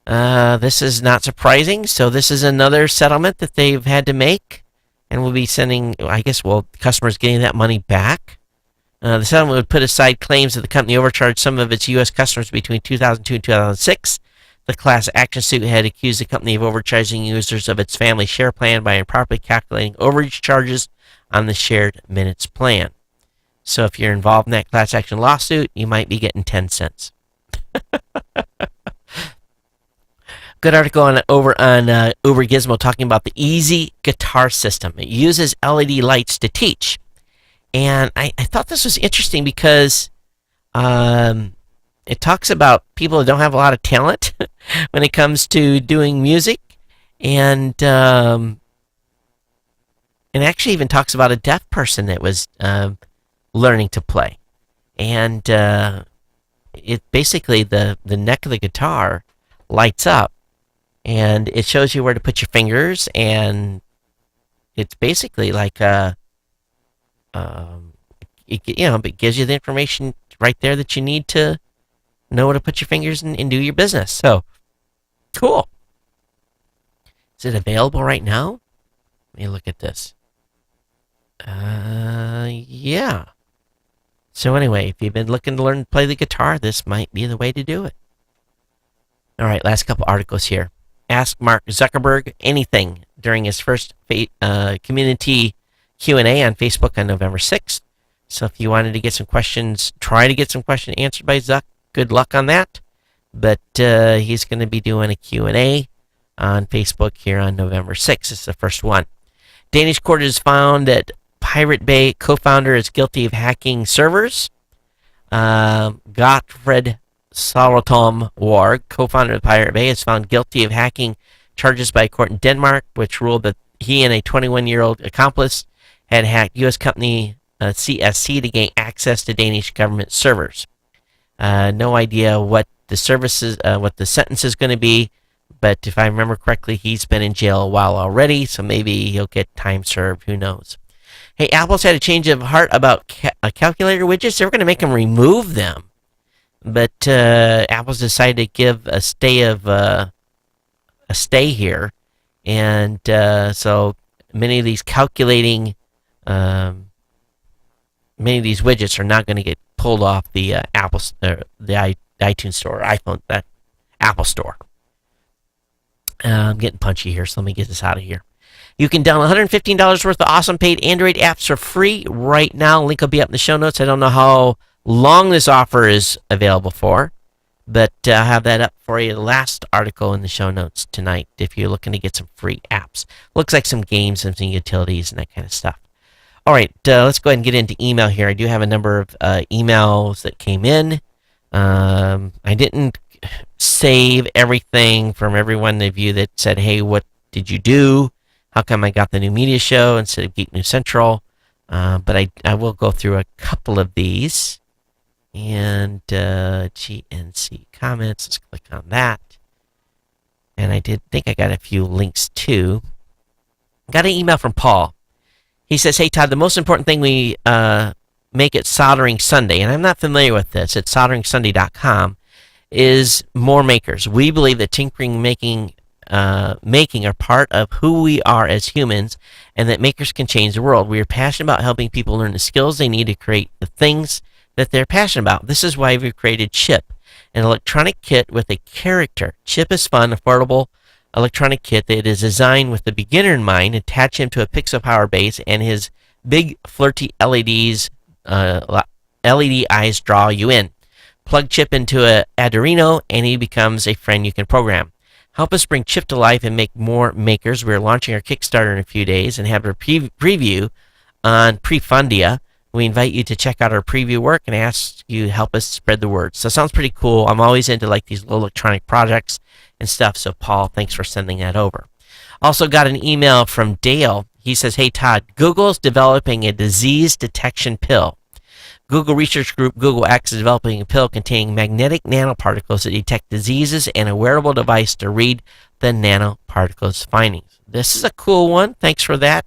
This is not surprising. So this is another settlement that they've had to make, and we'll be sending, I guess, customers getting that money back. The settlement would put aside claims that the company overcharged some of its U.S. customers between 2002 and 2006. The class action suit had accused the company of overcharging users of its family share plan by improperly calculating overage charges on the shared minutes plan. So if you're involved in that class action lawsuit, you might be getting 10 cents. Good article over on Uber Gizmo talking about the Easy Guitar System. It uses LED lights to teach. And I thought this was interesting because it talks about people who don't have a lot of talent when it comes to doing music. And it actually even talks about a deaf person that was learning to play. And it basically, the neck of the guitar lights up. And it shows you where to put your fingers. And it's basically like it gives you the information right there that you need to know where to put your fingers and do your business. So, cool. Is it available right now? Let me look at this. Yeah. So anyway, if you've been looking to learn to play the guitar, this might be the way to do it. All right, last couple articles here. Ask Mark Zuckerberg anything during his first community Q&A on Facebook on November 6th. So if you wanted to get some questions, try to get some questions answered by Zuck, good luck on that. But he's going to be doing a Q&A on Facebook here on November 6th. It's the first one. Danish court has found that Pirate Bay co-founder is guilty of hacking servers. Gottfred Saltom Warg, co-founder of Pirate Bay, is found guilty of hacking charges by a court in Denmark, which ruled that he and a 21-year-old accomplice had hacked U.S. company CSC to gain access to Danish government servers. No idea what the sentence is going to be, but if I remember correctly, he's been in jail a while already, so maybe he'll get time served. Who knows? Hey, Apple's had a change of heart about calculator widgets. They were going to make them remove them, but Apple's decided to give a stay here, and so many of these many of these widgets are not going to get pulled off the the iTunes Store, iPhone, Apple Store. I'm getting punchy here, so let me get this out of here. You can download $115 worth of awesome paid Android apps for free right now. Link will be up in the show notes. I don't know how long this offer is available for, but I'll have that up for you. The last article in the show notes tonight if you're looking to get some free apps. Looks like some games and some utilities and that kind of stuff. All right, let's go ahead and get into email here. I do have a number of emails that came in. I didn't save everything from everyone of you that said, hey, what did you do? How come I got the new media show instead of Geek News Central? But I will go through a couple of these. And GNC comments, let's click on that. And I did think I got a few links too. Got an email from Paul. He says, hey Todd, the most important thing we make at Soldering Sunday, and I'm not familiar with this, at solderingsunday.com, is more makers. We believe that tinkering, making are part of who we are as humans, and that makers can change the world. We are passionate about helping people learn the skills they need to create the things that they're passionate about. This is why we've created Chip, an electronic kit with a character. Chip is fun, affordable electronic kit that is designed with the beginner in mind. Attach him to a Pixel power base, and his big flirty LED eyes draw you in. Plug Chip into a Arduino, and he becomes a friend you can program. Help us bring Chip to life and make more makers. We're launching our Kickstarter in a few days and have a preview on Prefundia. We invite you to check out our preview work and ask you to help us spread the word. So it sounds pretty cool. I'm always into like these little electronic projects and stuff. So Paul, thanks for sending that over. Also got an email from Dale. He says, "Hey Todd, Google's developing a disease detection pill. Google research group Google X is developing a pill containing magnetic nanoparticles that detect diseases and a wearable device to read the nanoparticles findings." This is a cool one. Thanks for that,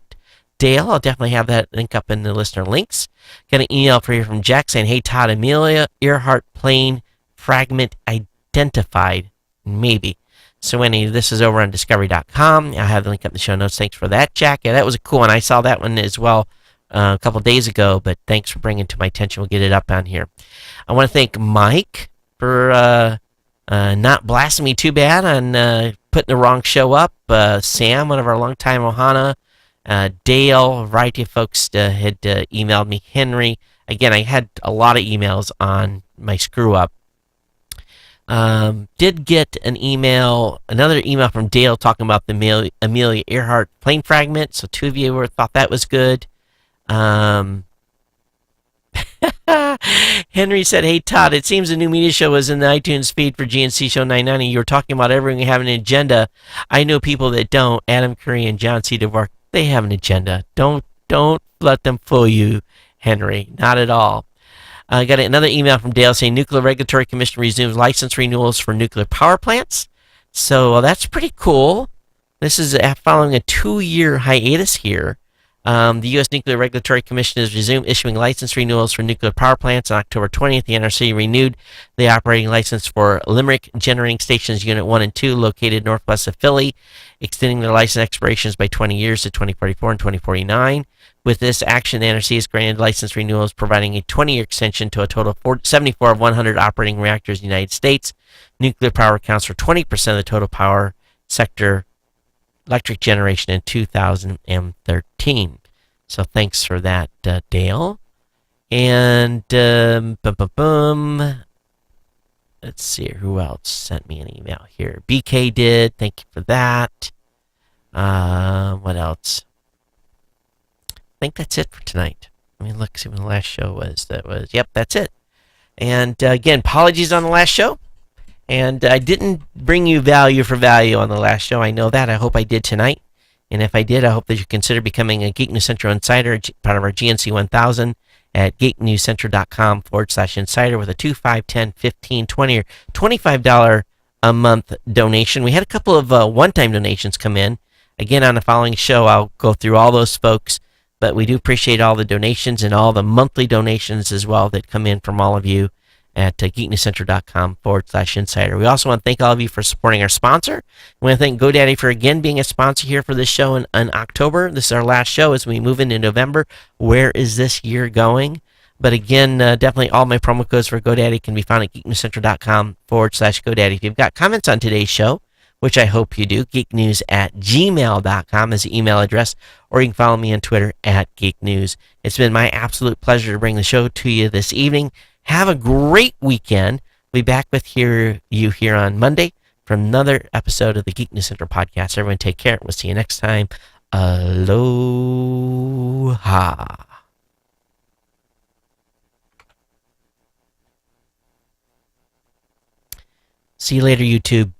Dale. I'll definitely have that link up in the listener links. Got an email for you from Jack saying, "Hey Todd, Amelia Earhart plane fragment identified." Maybe. So anyway, this is over on discovery.com. I'll have the link up in the show notes. Thanks for that, Jack. Yeah, that was a cool one. I saw that one as well a couple days ago, but thanks for bringing it to my attention. We'll get it up on here. I want to thank Mike for not blasting me too bad on putting the wrong show up. Sam, one of our longtime Ohana, Dale, a variety of folks had emailed me. Henry, again, I had a lot of emails on my screw up. Did get another email from Dale talking about the Amelia Earhart plane fragment. So two of you thought that was good. Henry said, "Hey Todd, it seems the new media show was in the iTunes feed for GNC Show 990. You were talking about everything having an agenda. I know people that don't. Adam Curry and John C. DeVark, they have an agenda. Don't let them fool you, Henry. Not at all." I got another email from Dale saying Nuclear Regulatory Commission resumes license renewals for nuclear power plants. So that's pretty cool. This is following a 2-year hiatus here. The U.S. Nuclear Regulatory Commission has resumed issuing license renewals for nuclear power plants. On October 20th, the NRC renewed the operating license for Limerick Generating Stations Unit 1 and 2, located northwest of Philly, extending their license expirations by 20 years to 2044 and 2049. With this action, the NRC has granted license renewals, providing a 20-year extension to a total of 74 of 100 operating reactors in the United States. Nuclear power accounts for 20% of the total power sector electric generation in 2013. So thanks for that, Dale. And let's see, who else sent me an email here? BK did. Thank you for that. What else? I think that's it for tonight. Let me look, see when the last show was. Yep, that's it. And again, apologies on the last show. And I didn't bring you value for value on the last show. I know that. I hope I did tonight. And if I did, I hope that you consider becoming a Geek News Central Insider, part of our GNC 1000 at geeknewscentral.com/insider with a 2, 5, 10, 15, 20, or $25 a month donation. We had a couple of one-time donations come in. Again, on the following show, I'll go through all those folks. But we do appreciate all the donations and all the monthly donations as well that come in from all of you at geeknewscentral.com/insider. We also want to thank all of you for supporting our sponsor. We want to thank GoDaddy for again being a sponsor here for this show in October. This is our last show as we move into November. Where is this year going? But again, definitely all my promo codes for GoDaddy can be found at geeknewscentral.com/GoDaddy. If you've got comments on today's show, which I hope you do, geeknews@gmail.com is the email address, or you can follow me on Twitter at geeknews. It's been my absolute pleasure to bring the show to you this evening. Have a great weekend. We'll be back with you here on Monday for another episode of the Geek News Central podcast. Everyone take care. We'll see you next time. Aloha. See you later, YouTube.